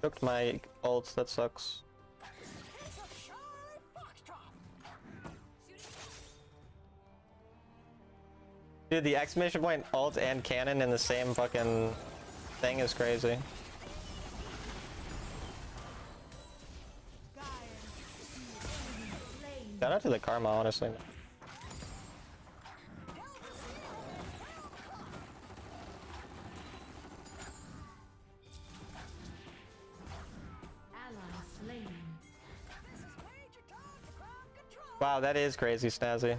Speaker 1: Choked my ult, that sucks. Dude, the exclamation point ult and cannon in the same fucking thing is crazy. Shout out to the karma, honestly.
Speaker 3: Ally slain.
Speaker 1: Wow, that is crazy, Snazzy.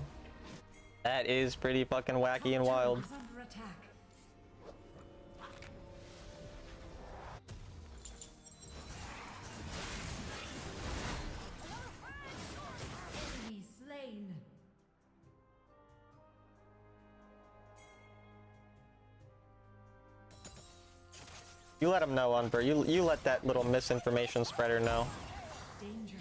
Speaker 1: That is pretty fucking wacky and wild.
Speaker 3: Is under attack. Enemy slain.
Speaker 1: You let him know, Unper. You let that little misinformation spreader know.
Speaker 3: Danger.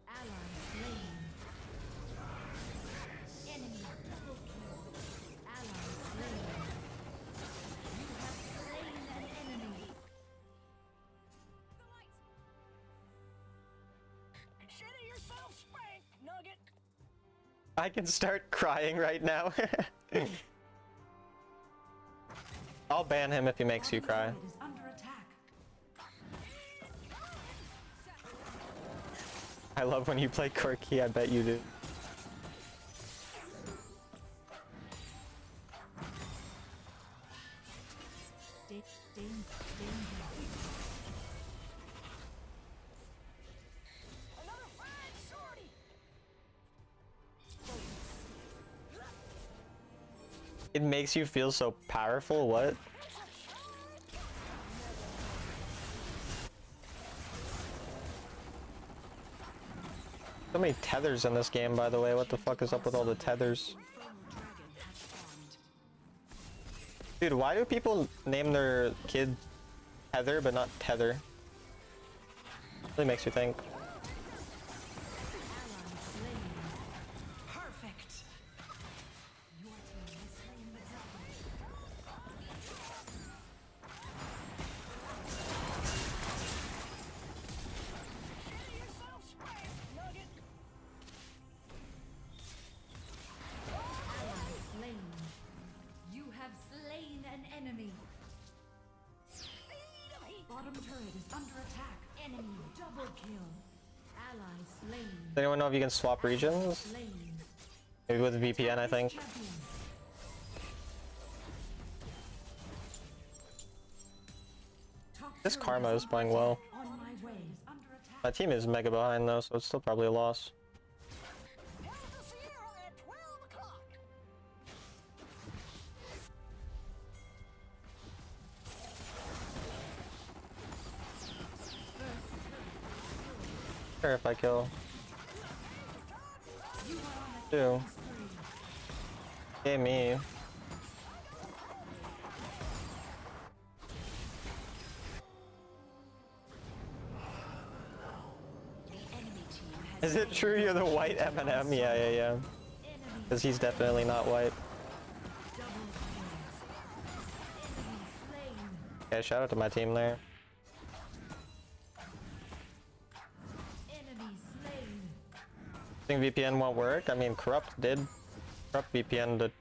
Speaker 3: Ally slain. Enemy double kill. Ally slain. You have slain an enemy.
Speaker 7: Consider yourself spanked, Nugget.
Speaker 1: I can start crying right now. I'll ban him if he makes you cry.
Speaker 3: It is under attack.
Speaker 1: I love when you play Corky, I bet you do.
Speaker 3: Danger.
Speaker 7: Another fine sortie.
Speaker 1: It makes you feel so powerful. What? So many tethers in this game, by the way. What the fuck is up with all the tethers? Dude, why do people name their kid Heather but not Tether? Really makes you think.
Speaker 3: Perfect. Your team has slain the dragon.
Speaker 7: Consider yourself spanked, Nugget.
Speaker 3: Ally slain. You have slain an enemy.
Speaker 7: Speed of heat.
Speaker 3: Bottom turret is under attack. Enemy double kill. Ally slain.
Speaker 1: Does anyone know if you can swap regions?
Speaker 3: Slain.
Speaker 1: Maybe with VPN, I think.
Speaker 3: Champion. Top
Speaker 1: This
Speaker 3: turret
Speaker 1: Karma is
Speaker 3: under
Speaker 1: playing
Speaker 3: attack.
Speaker 1: well.
Speaker 3: On my way. Is under attack.
Speaker 1: My team is mega behind though, so it's still probably a loss.
Speaker 7: Delta Sierra at 12 o'clock.
Speaker 1: Sure, if I kill.
Speaker 3: You are on a
Speaker 1: Two.
Speaker 3: killing spree.
Speaker 1: Hey, me.
Speaker 4: The enemy team has
Speaker 1: Is it true you're the white M&M? Yeah. Because he's definitely not white.
Speaker 3: Double kill. Enemy slain.
Speaker 1: Yeah, shout out to my team there.
Speaker 3: Enemy slain.
Speaker 1: Think VPN won't work? I mean, Corrupt did. Corrupt VPN to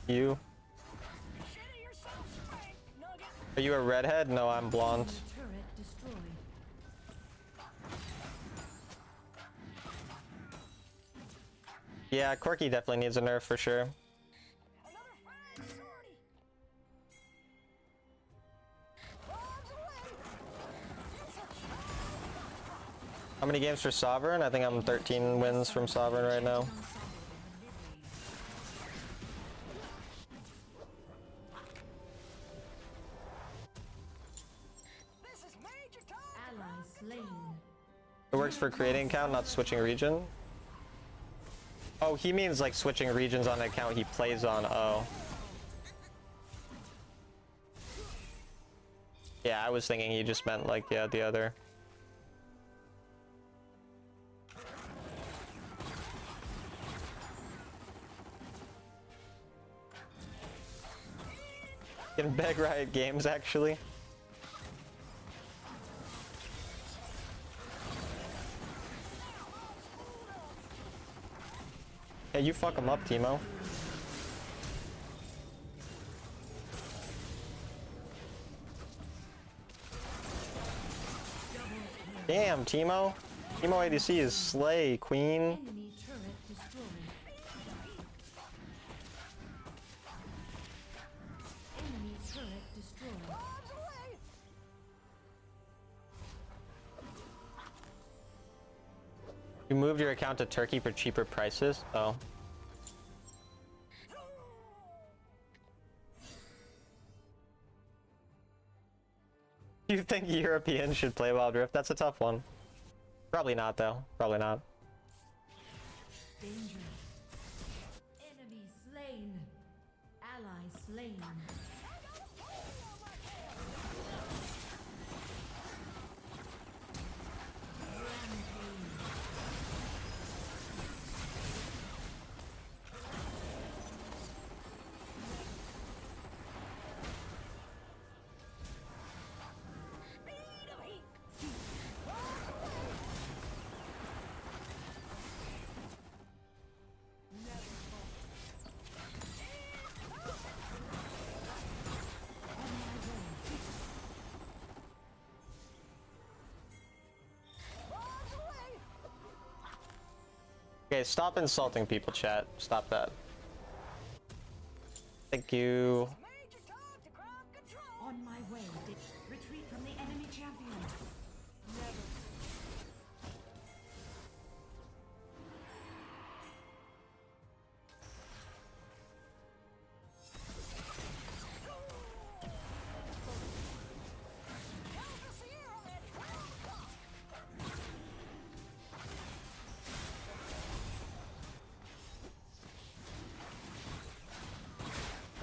Speaker 1: you.
Speaker 7: Consider yourself spanked, Nugget.
Speaker 1: Are you a redhead? No, I'm blonde.
Speaker 3: Turret destroyed.
Speaker 1: Yeah, Corky definitely needs a nerf for sure.
Speaker 7: Another fine sortie. Bombs away. It's a
Speaker 1: How many games for Sovereign? I think I'm 13 wins from Sovereign right now.
Speaker 7: This is major time.
Speaker 3: Ally slain.
Speaker 1: It works for creating account, not switching region. Oh, he means like switching regions on an account he plays on. Oh. Yeah, I was thinking he just meant like, yeah, the other. Can beg Riot Games actually. Yeah, you fuck him up, Timo. Damn, Timo. Timo ADC is slay, queen.
Speaker 3: Enemy turret destroyed. Enemy turret destroyed.
Speaker 7: Bombs away.
Speaker 1: You moved your account to Turkey for cheaper prices? Oh. You think Europeans should play Wild Rift? That's a tough one. Probably not, though. Probably not.
Speaker 3: Danger. Enemy slain. Ally slain. Rampage.
Speaker 7: Speed of heat. Bombs away.
Speaker 1: Okay, stop insulting people, chat. Stop that. Thank you.
Speaker 7: Major time to grab control.
Speaker 3: On my way.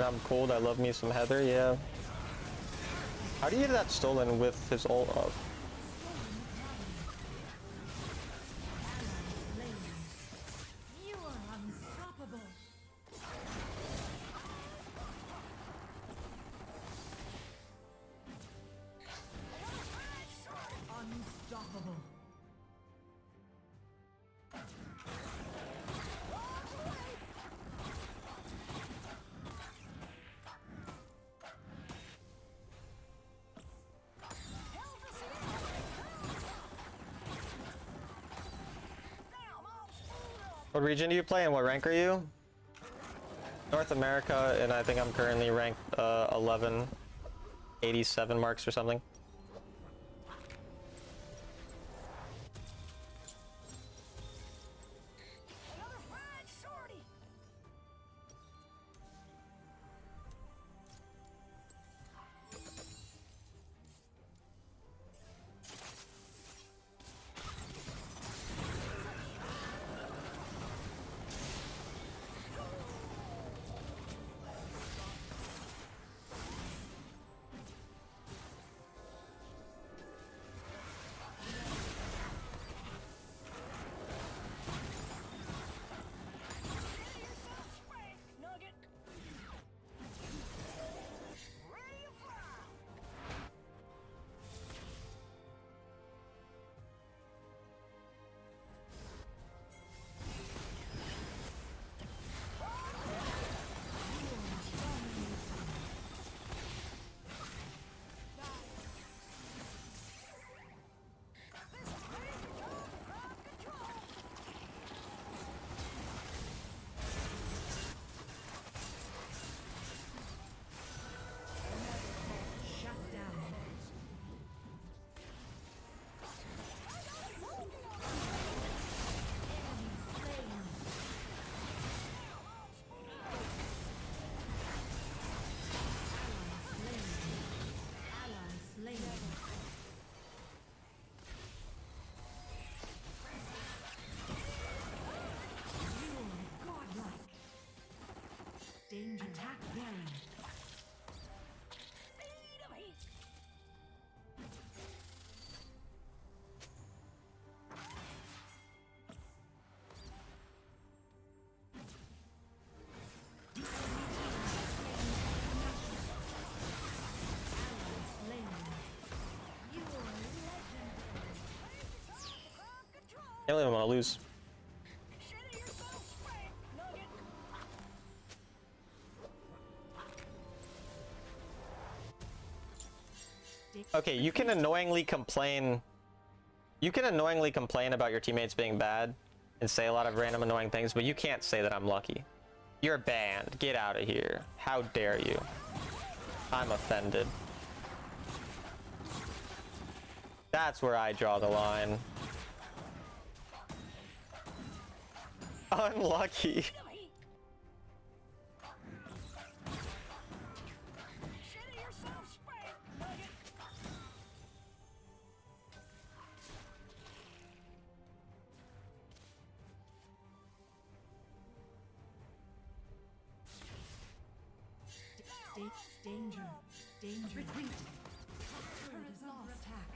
Speaker 1: I'm cold, I love me some Heather, yeah. How do you get that stolen with his ult up?
Speaker 3: You are unstoppable. Unstoppable.
Speaker 1: What region do you play and what rank are you? North America, and I think I'm currently ranked 1187 marks or something.
Speaker 7: Another fine shorty. Spank, nugget. Ready to fly. This is Major Tom Ground Control.
Speaker 3: Shut down. Ally slain. You are godlike. Danger. Attack Baron.
Speaker 7: Speed of heat.
Speaker 3: Slain. You are legendary.
Speaker 7: Ground control.
Speaker 1: Can't believe I'm gonna lose.
Speaker 7: Shitty yourself, spank, nugget.
Speaker 1: Okay, you can annoyingly complain. You can annoyingly complain about your teammates being bad and say a lot of random annoying things, but you can't say that I'm lucky. You're banned. Get out of here. How dare you? I'm offended. That's where I draw the line. Unlucky.
Speaker 7: Speed of heat. Shitty yourself, spank, nugget.
Speaker 3: Danger. Danger. Retreat. Turret is under attack.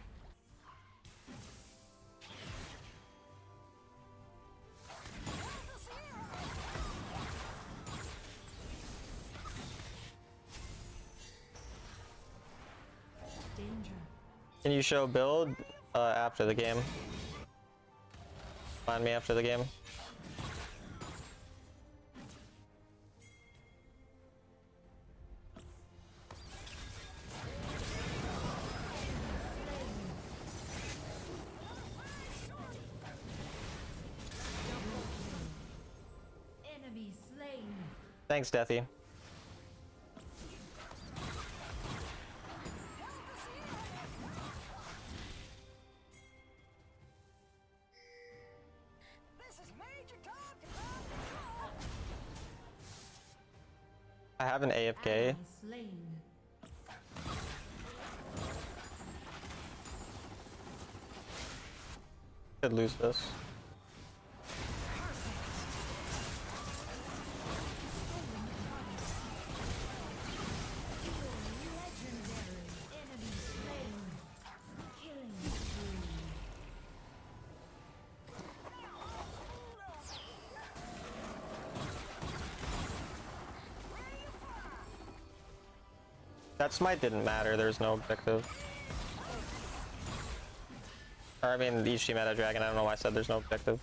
Speaker 3: Danger.
Speaker 1: Can you show build after the game? Find me after the game.
Speaker 3: Enemy slain.
Speaker 1: Thanks, Deathy.
Speaker 7: This is Major Tom Ground Control.
Speaker 1: I have an AFK.
Speaker 3: Ally slain.
Speaker 1: Could lose this. That smite didn't matter, there's no objective. Or I mean, each team had a dragon, I don't know why I said there's no objective.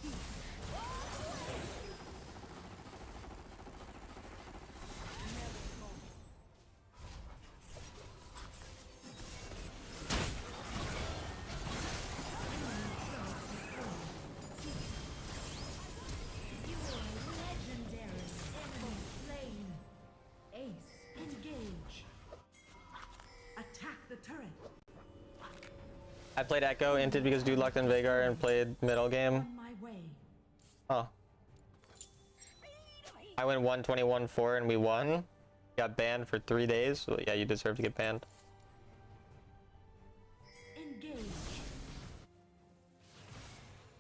Speaker 3: You are legendary. Enemy slain. Ace, engage. Attack the turret.
Speaker 1: I played Echo, inted because dude locked in Veigar, and played middle game.
Speaker 3: On my way.
Speaker 1: Oh. I went 121-4 and we won. Got banned for 3 days. So yeah, you deserve to get banned.
Speaker 3: Engage.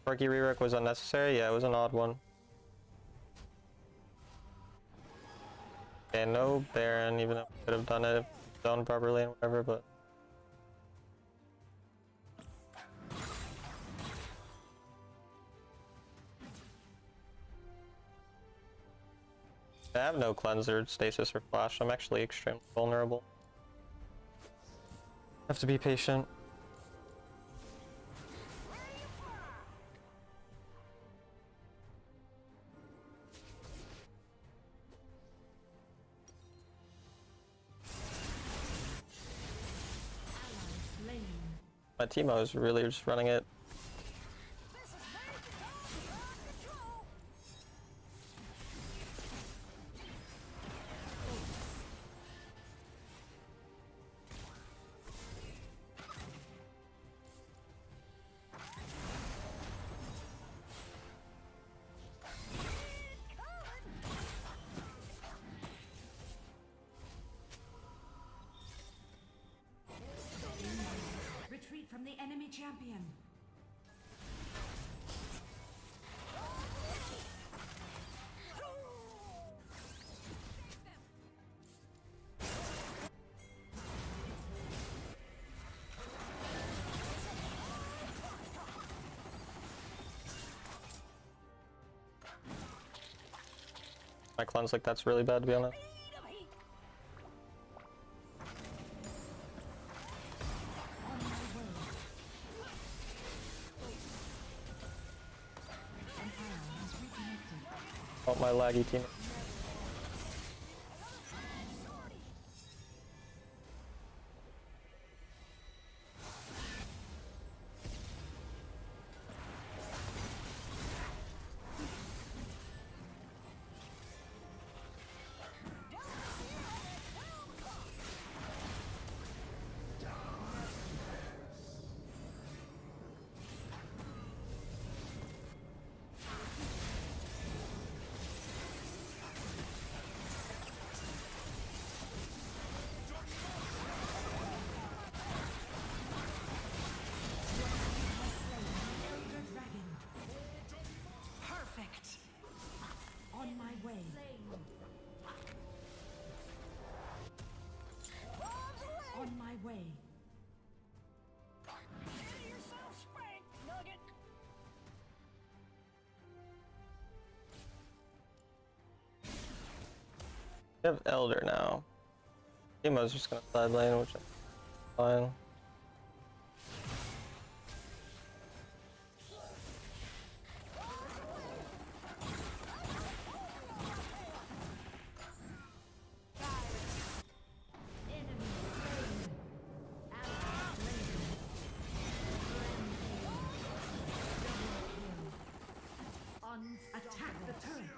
Speaker 1: Quirky rework was unnecessary. Yeah, it was an odd one. Okay, no Baron, even though we could have done it if done properly and whatever, but. I have no cleanser, stasis, or flash. I'm actually extremely vulnerable. Have to be patient.
Speaker 3: Slain.
Speaker 1: My Teemo is really just running it.
Speaker 7: This is major beyond control.
Speaker 3: Retreat from the enemy champion.
Speaker 1: My cleanse like that's really bad to be honest.
Speaker 3: On my way. An ally has reconnected.
Speaker 1: Oh, my laggy team.
Speaker 3: Elder dragon. Perfect. On my way. On my way.
Speaker 7: Get yourself spanked, Nugget.
Speaker 1: We have Elder now. Teemo's just gonna side lane, which is fine.
Speaker 3: Enemy slain. Ally slain. Attack the turret.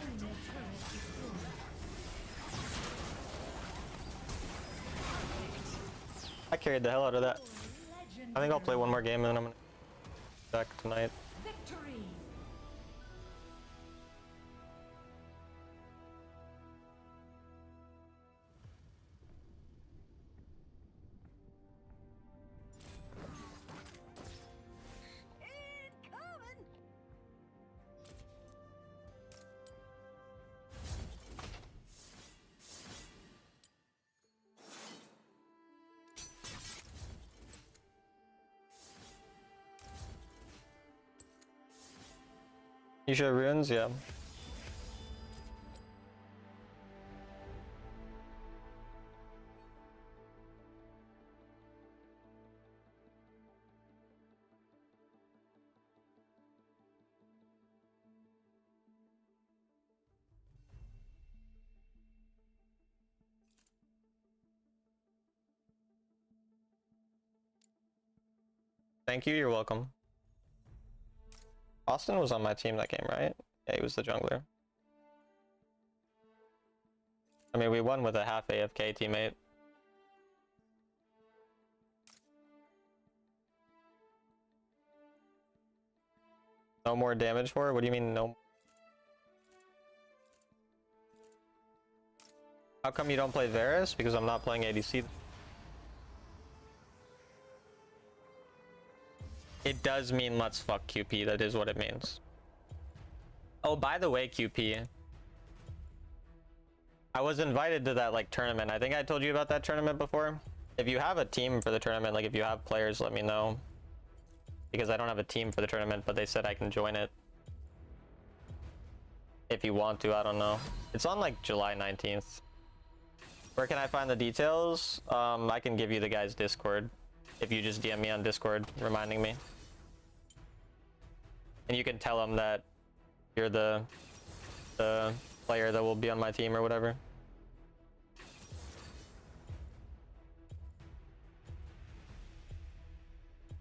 Speaker 3: Enemy turret destroyed.
Speaker 1: I carried the hell out of that. I think I'll play one more game and then I'm gonna back tonight.
Speaker 3: Victory.
Speaker 7: Incoming.
Speaker 1: You show runes, yeah. Thank you, you're welcome. Austin was on my team that game, right? Yeah, he was the jungler. I mean, we won with a half AFK teammate. No more damage for it? What do you mean no? How come you don't play Varus? Because I'm not playing ADC. It does mean let's fuck QP, that is what it means. Oh, by the way, QP. I was invited to that like tournament. I think I told you about that tournament before. If you have a team for the tournament, like if you have players, let me know. Because I don't have a team for the tournament, but they said I can join it. If you want to, I don't know. It's on like July 19th. Where can I find the details? I can give you the guy's Discord. If you just DM me on Discord, reminding me. And you can tell him that you're the player that will be on my team or whatever.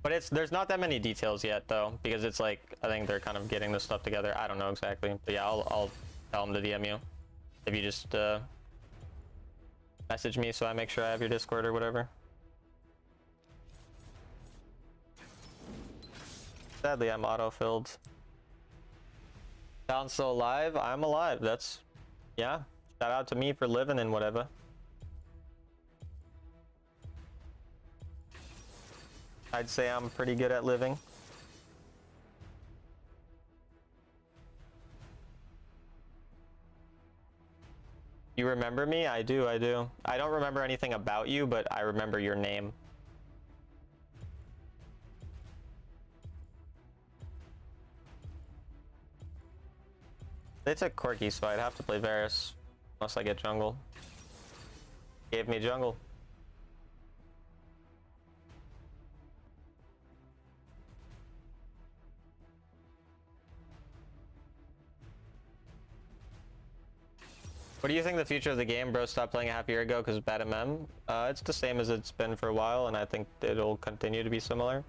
Speaker 1: But there's not that many details yet though, because it's like, I think they're kind of getting this stuff together. I don't know exactly, but yeah, I'll tell them to DM you. If you just message me so I make sure I have your Discord or whatever. Sadly, I'm auto-filled. Sounds so alive? I'm alive. That's, yeah. Shout out to me for living and whatever. I'd say I'm pretty good at living. You remember me? I do, I do. I don't remember anything about you, but I remember your name. They took Corki, so I'd have to play Varus. Unless I get jungle. Gave me jungle. What do you think the future of the game? Bro stopped playing a half year ago because of bad MM. It's the same as it's been for a while, and I think it'll continue to be similar.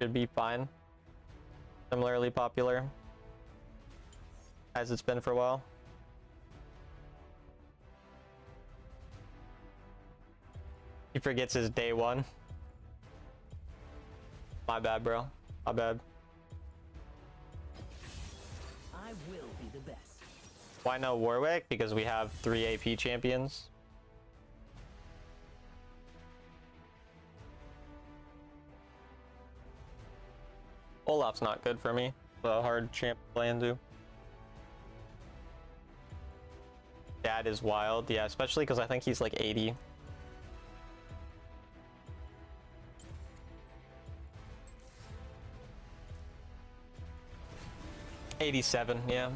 Speaker 1: Should be fine. Similarly popular as it's been for a while. He forgets his day one. My bad, bro. My bad.
Speaker 7: I will be the best.
Speaker 1: Why no Warwick? Because we have 3 AP champions. Olaf's not good for me. A hard champ to play into. Dad is wild, yeah, especially because I think he's like 80. $87, yeah.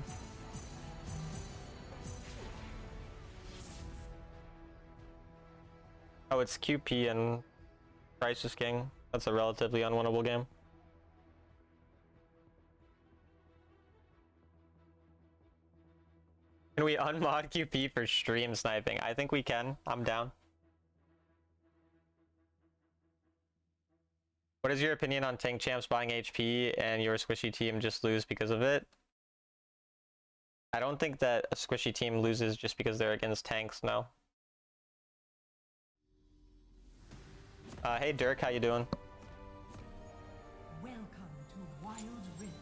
Speaker 1: Oh, it's QP and Crisis King. That's a relatively unwinnable game. Can we unmod QP for stream sniping? I think we can. I'm down. What is your opinion on tank champs buying HP and your squishy team just lose because of it? I don't think that a squishy team loses just because they're against tanks, no. Hey Dirk, how you doing?
Speaker 3: Welcome to Wild Rift.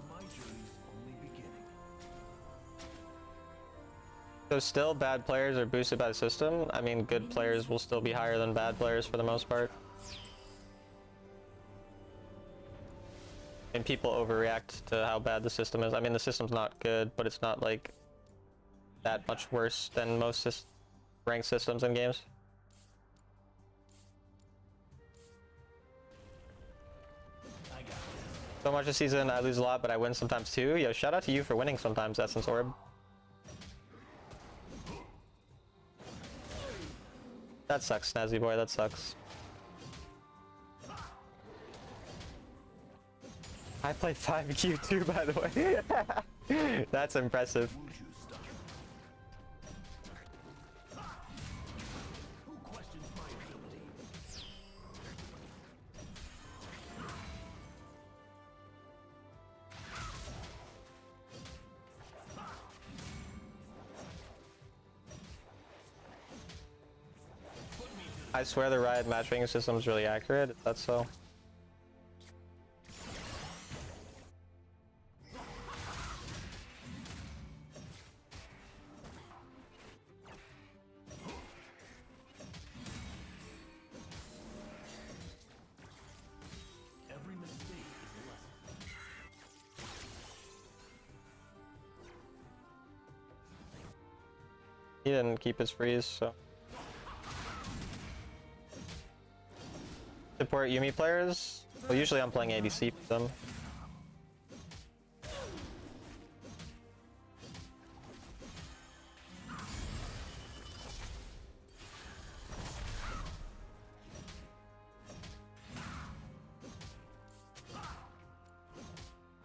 Speaker 6: My journey's only beginning.
Speaker 1: So still bad players are boosted by the system? I mean, good players will still be higher than bad players for the most part. And people overreact to how bad the system is. I mean, the system's not good, but it's not like that much worse than most ranked systems in games. So much this season, I lose a lot, but I win sometimes too. Yo, shout out to you for winning sometimes, Essence Orb. That sucks, Snazzy boy, that sucks. I played 5Q too, by the way. That's impressive.
Speaker 6: Who questions my ability?
Speaker 1: I swear the Riot matchmaking system is really accurate, if that's so.
Speaker 6: Every mistake is a lesson.
Speaker 1: He didn't keep his freeze, so. Support Yuumi players? Well, usually I'm playing ADC for them.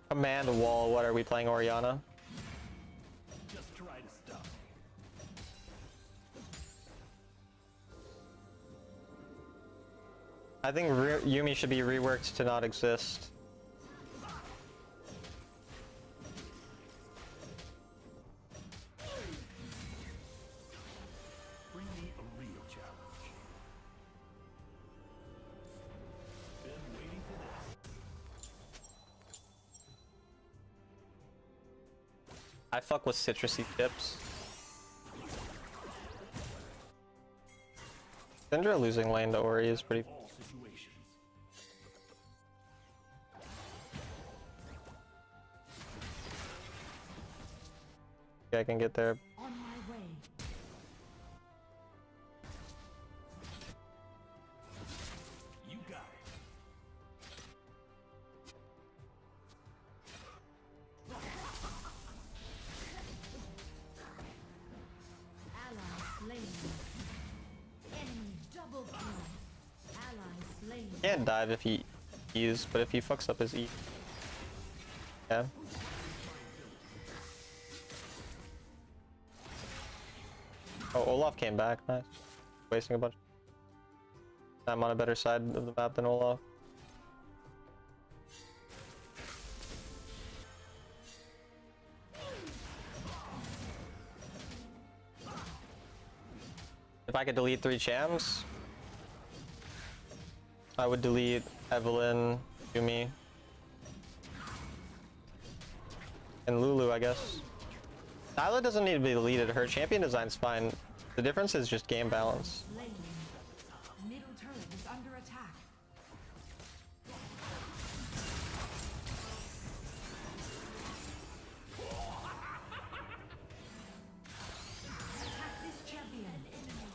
Speaker 1: Command wall, what are we playing, Orianna?
Speaker 6: Just try to stop me.
Speaker 1: I think Yuumi should be reworked to not exist.
Speaker 6: Bring me a real challenge. Been waiting for this.
Speaker 1: I fuck with citrusy chips. Syndra losing lane to Ori is pretty.
Speaker 6: All situations.
Speaker 1: I can get there.
Speaker 3: On my way.
Speaker 6: You got it.
Speaker 3: Ally slain. Enemy double kill. Ally slain.
Speaker 1: Can't dive if he E's, but if he fucks up his E. Yeah. Oh, Olaf came back, nice. Wasting a bunch. I'm on a better side of the map than Olaf. If I could delete 3 chams, I would delete Evelyn, Yuumi, and Lulu, I guess. Nyla doesn't need to be deleted. Her champion design's fine. The difference is just game balance.
Speaker 3: Slain. Middle turret is under attack. Attack this champion. Enemy.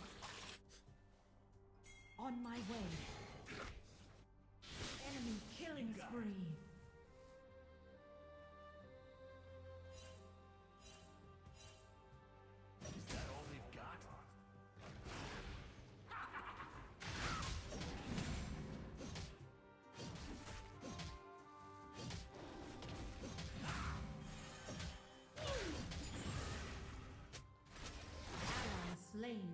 Speaker 3: On my way. Enemy killing spree.
Speaker 6: Is that all they've got?
Speaker 3: Ally slain.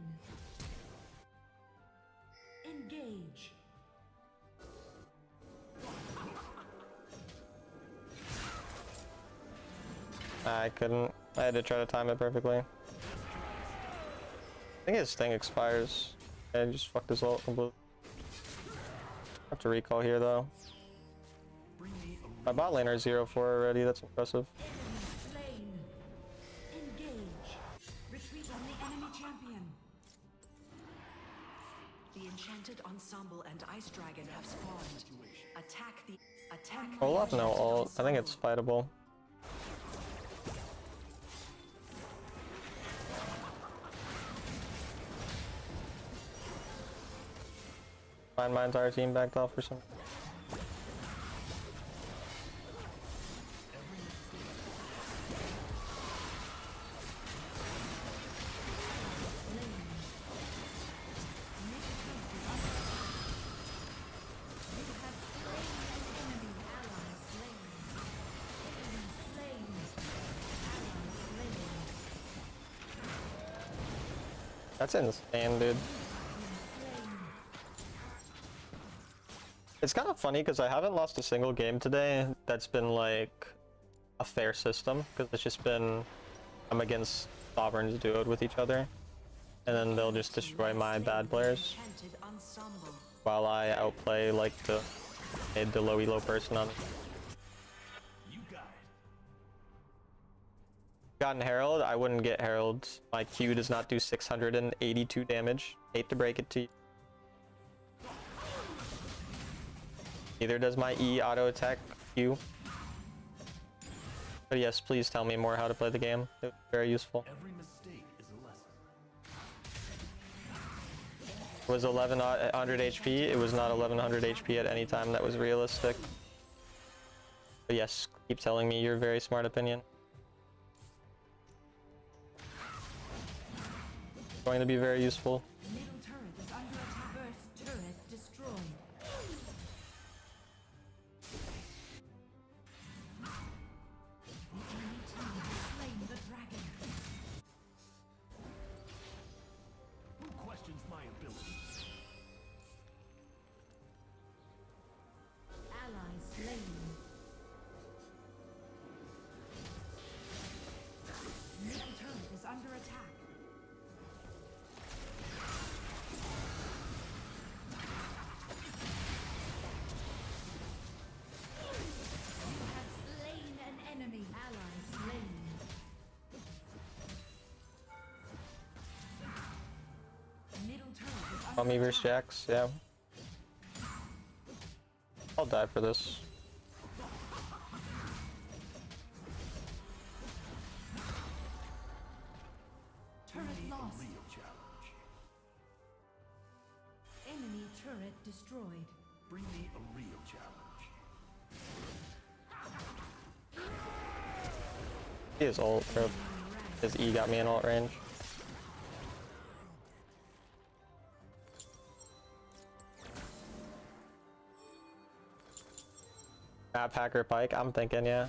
Speaker 3: Engage.
Speaker 1: I couldn't. I had to try to time it perfectly. I think his thing expires. I just fucked his ult completely. Have to recall here though.
Speaker 6: Bring me a
Speaker 1: My bot laner is 0-4 already. That's impressive.
Speaker 3: Enemy slain. Engage. Retreat on the enemy champion.
Speaker 4: The enchanted ensemble and ice dragon have spawned. Attack.
Speaker 1: Olaf no ult. I think it's fightable. My entire team backed off for some. That's insane, dude. It's kind of funny because I haven't lost a single game today that's been like a fair system, because it's just been I'm against sovereigns duoed with each other, and then they'll just destroy my bad players
Speaker 4: Enchanted ensemble.
Speaker 1: while I outplay like the mid to low elo person on.
Speaker 6: You got it.
Speaker 1: Gotten Herald, I wouldn't get Herald. My Q does not do 682 damage. Hate to break it to you. Neither does my E auto attack Q. But yes, please tell me more how to play the game. It was very useful.
Speaker 6: Every mistake is a lesson.
Speaker 1: It was 1100 HP. It was not 1100 HP at any time that was realistic. But yes, keep telling me your very smart opinion. Going to be very useful.
Speaker 3: Middle turret is under attack. First turret destroyed. The enemy team has slain the dragon.
Speaker 6: Who questions my abilities?
Speaker 3: Ally slain. Middle turret is under attack. Slain an enemy. Ally slain. Middle turret is under
Speaker 1: Tommy versus
Speaker 3: attack.
Speaker 1: Jax, yeah. I'll die for this.
Speaker 3: Turret lost.
Speaker 6: Real challenge.
Speaker 3: Enemy turret destroyed.
Speaker 6: Bring me a real challenge.
Speaker 1: His ult, or his E got me in ult range. Map Hacker Pike, I'm thinking, yeah.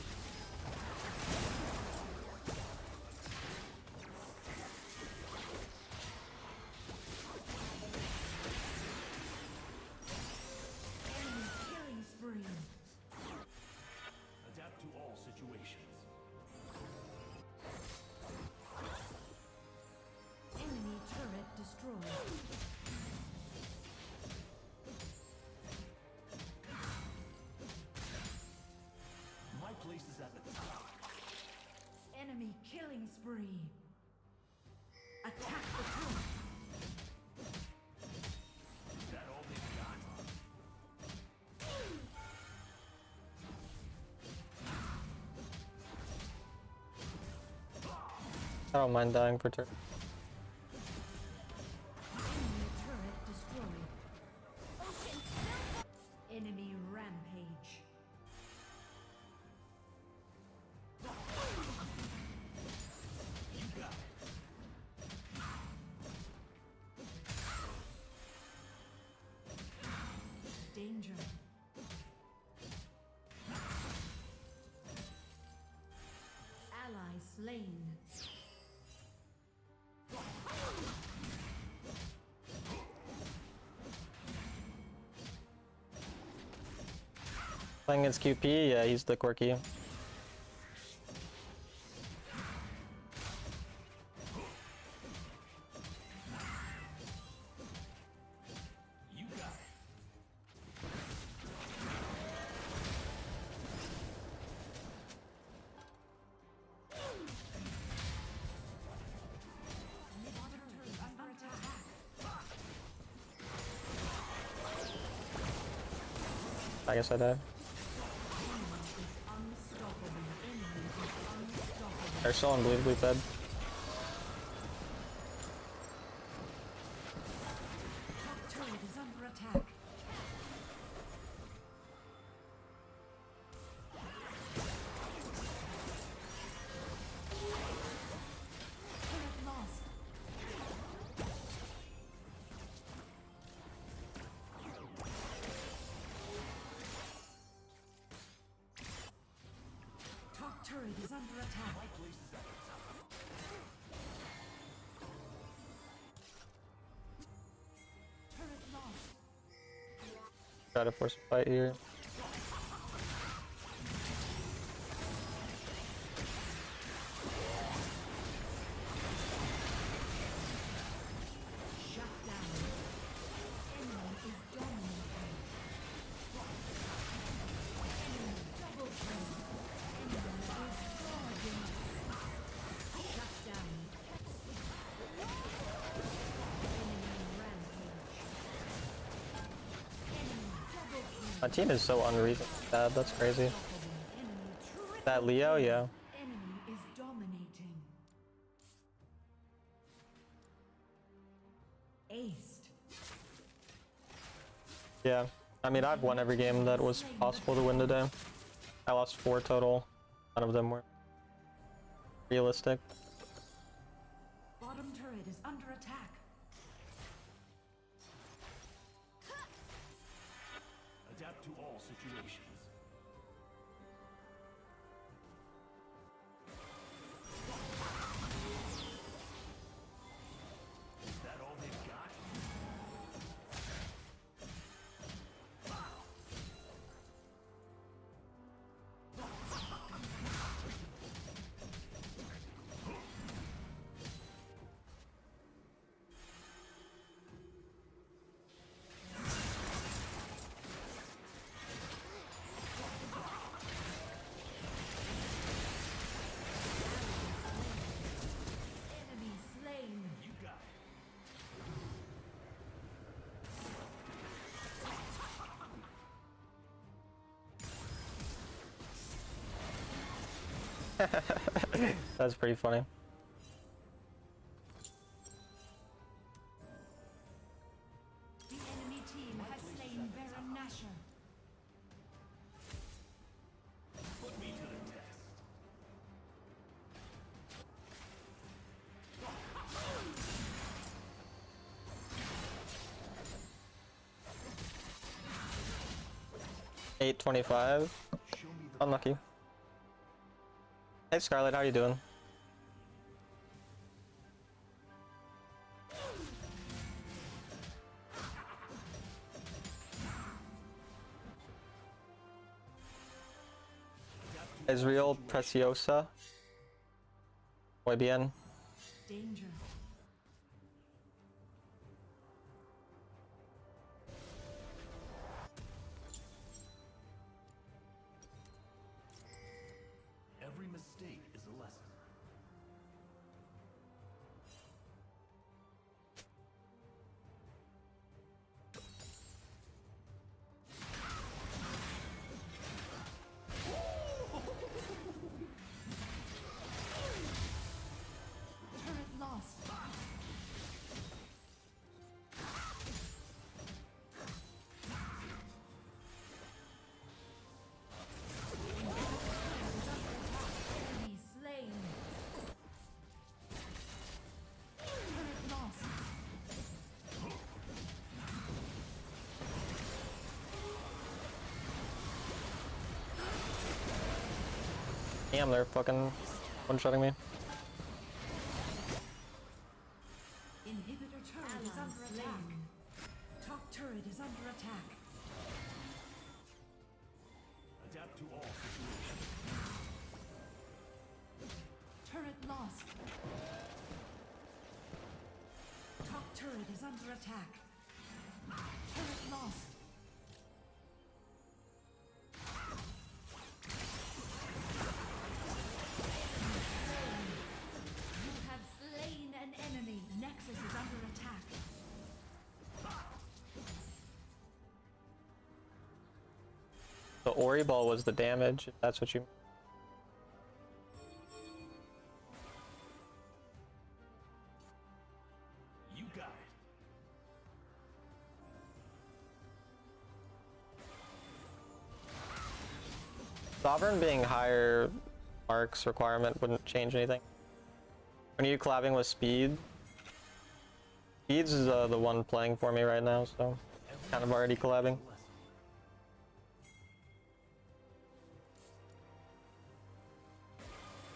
Speaker 3: Enemy killing spree.
Speaker 6: Adapt to all situations.
Speaker 3: Enemy turret destroyed.
Speaker 6: My place is at the top.
Speaker 3: Enemy killing spree. Attack the turret.
Speaker 6: Is that all they've got?
Speaker 1: I don't mind dying for turn.
Speaker 3: Enemy turret destroyed. Enemy rampage.
Speaker 6: You got it.
Speaker 3: Danger. Ally slain.
Speaker 1: Playing against QP, yeah, he's the quirky.
Speaker 6: You got it.
Speaker 3: Middle turret is under attack.
Speaker 1: I guess I died.
Speaker 3: Unstoppable. Enemy is unstoppable.
Speaker 1: They're so unbelievably dead.
Speaker 3: Top turret is under attack. Turret lost. Top turret is under attack.
Speaker 6: My place is at the top.
Speaker 1: Try to force a fight here.
Speaker 3: Shut down. Enemy is dominating. Enemy double kill. Enemy is gorging. Shut down. Enemy rampage. Enemy double kill.
Speaker 1: My team is so unreasonably bad. That's crazy.
Speaker 3: Enemy triple
Speaker 1: That Leo, yeah.
Speaker 3: Enemy is dominating. Aced.
Speaker 1: Yeah. I mean, I've won every game that was possible to win today. I lost 4 total. None of them were realistic.
Speaker 3: Bottom turret is under attack.
Speaker 6: Adapt to all situations. Is that all they've got?
Speaker 3: Enemy slain.
Speaker 6: You got it.
Speaker 1: That's pretty funny.
Speaker 3: The enemy team has slain Baron Nashor.
Speaker 6: Put me to the test.
Speaker 1: 825.
Speaker 6: Show me the
Speaker 1: Unlucky. Hey Scarlet, how you doing? Israel Preciosa. Muy bien.
Speaker 3: Danger.
Speaker 6: Every mistake is a lesson.
Speaker 3: Turret lost. Enemy slain. Turret lost.
Speaker 1: Damn, they're fucking one-shotting me.
Speaker 3: Inhibitor turret is under attack. Top turret is under attack.
Speaker 6: Adapt to all situations.
Speaker 3: Turret lost. Top turret is under attack. Turret lost. You have slain an enemy. Nexus is under attack.
Speaker 1: The Ori ball was the damage, if that's what you...
Speaker 6: You got it.
Speaker 1: Sovereign being higher marks requirement wouldn't change anything. When are you collabing with Speed? Speed's is the one playing for me right now, so kind of already collabing.
Speaker 6: Lesson.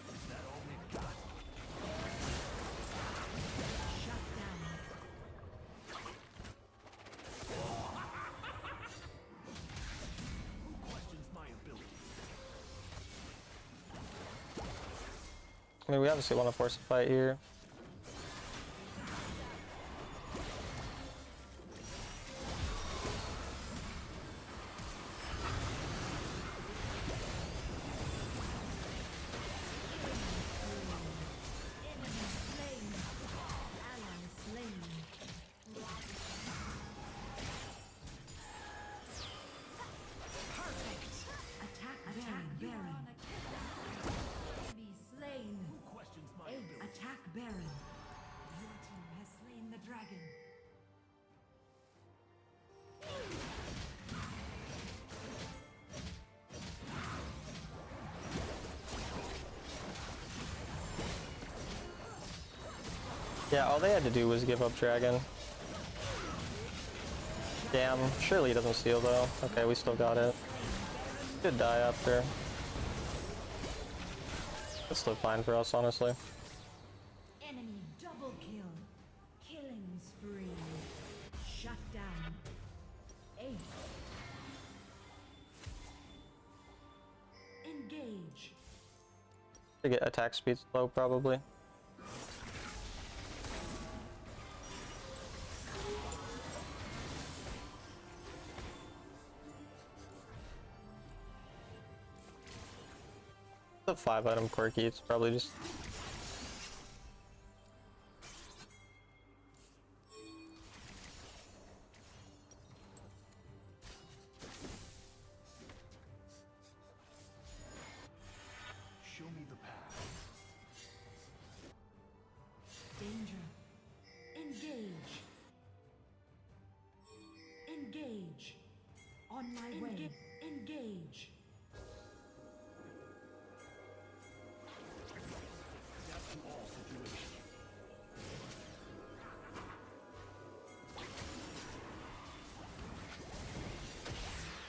Speaker 6: Is that all they've got?
Speaker 3: Shut down.
Speaker 1: I mean, we obviously want to force a fight here.
Speaker 3: Baron. Your team has slain the dragon.
Speaker 1: Yeah, all they had to do was give up dragon. Damn, surely he doesn't steal though. Okay, we still got it. Could die after. It's still fine for us, honestly.
Speaker 3: Enemy double kill. Killing spree. Shut down. Ace. Engage.
Speaker 1: To get attack speed low, probably. The 5-item quirky, it's probably just...
Speaker 6: Show me the path.
Speaker 3: Danger. Engage. Engage. On my way. Engage.
Speaker 6: Adapt to all situations.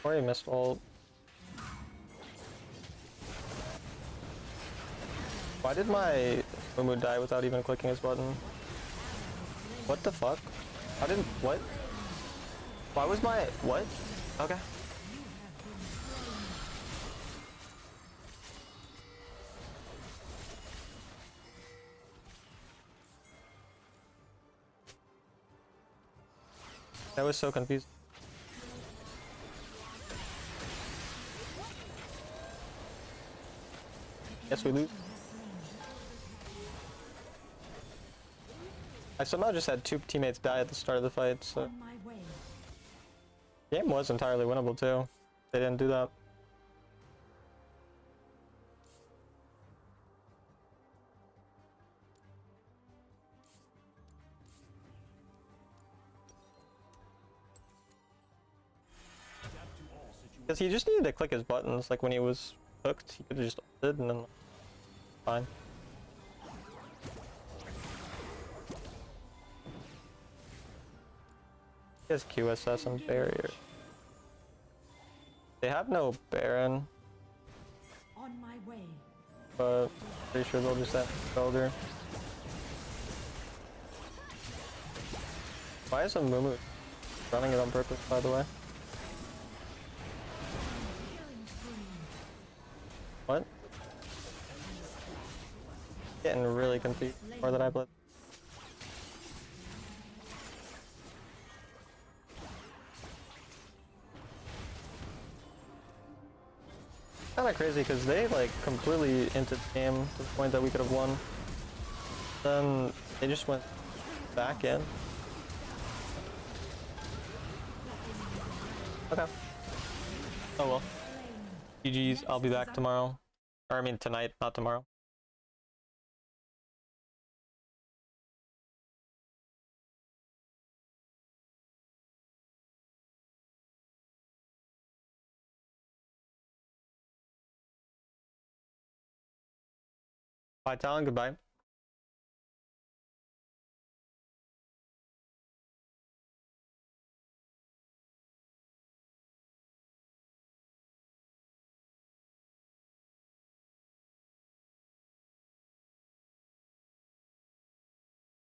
Speaker 1: Or you missed ult. Why did my Mumu die without even clicking his button? What the fuck? How did... what? Why was my... what? Okay. I was so confused. Guess we lose. I somehow just had 2 teammates die at the start of the fight, so...
Speaker 3: On my way.
Speaker 1: Game was entirely winnable too. They didn't do that.
Speaker 6: Adapt to all situations.
Speaker 1: Because he just needed to click his buttons, like when he was hooked, he could have just ulted and then... fine. He has QSS and barrier. They have no Baron,
Speaker 3: On my way.
Speaker 1: but pretty sure they'll just have Elder. Why is a Mumu running it on purpose, by the way? What? Getting really confused more than I played. Kinda crazy because they like completely entered the game to the point that we could have won. Then they just went back in. Okay. Oh well. GG's, I'll be back tomorrow. Or I mean tonight, not tomorrow. Bye, Talon, goodbye.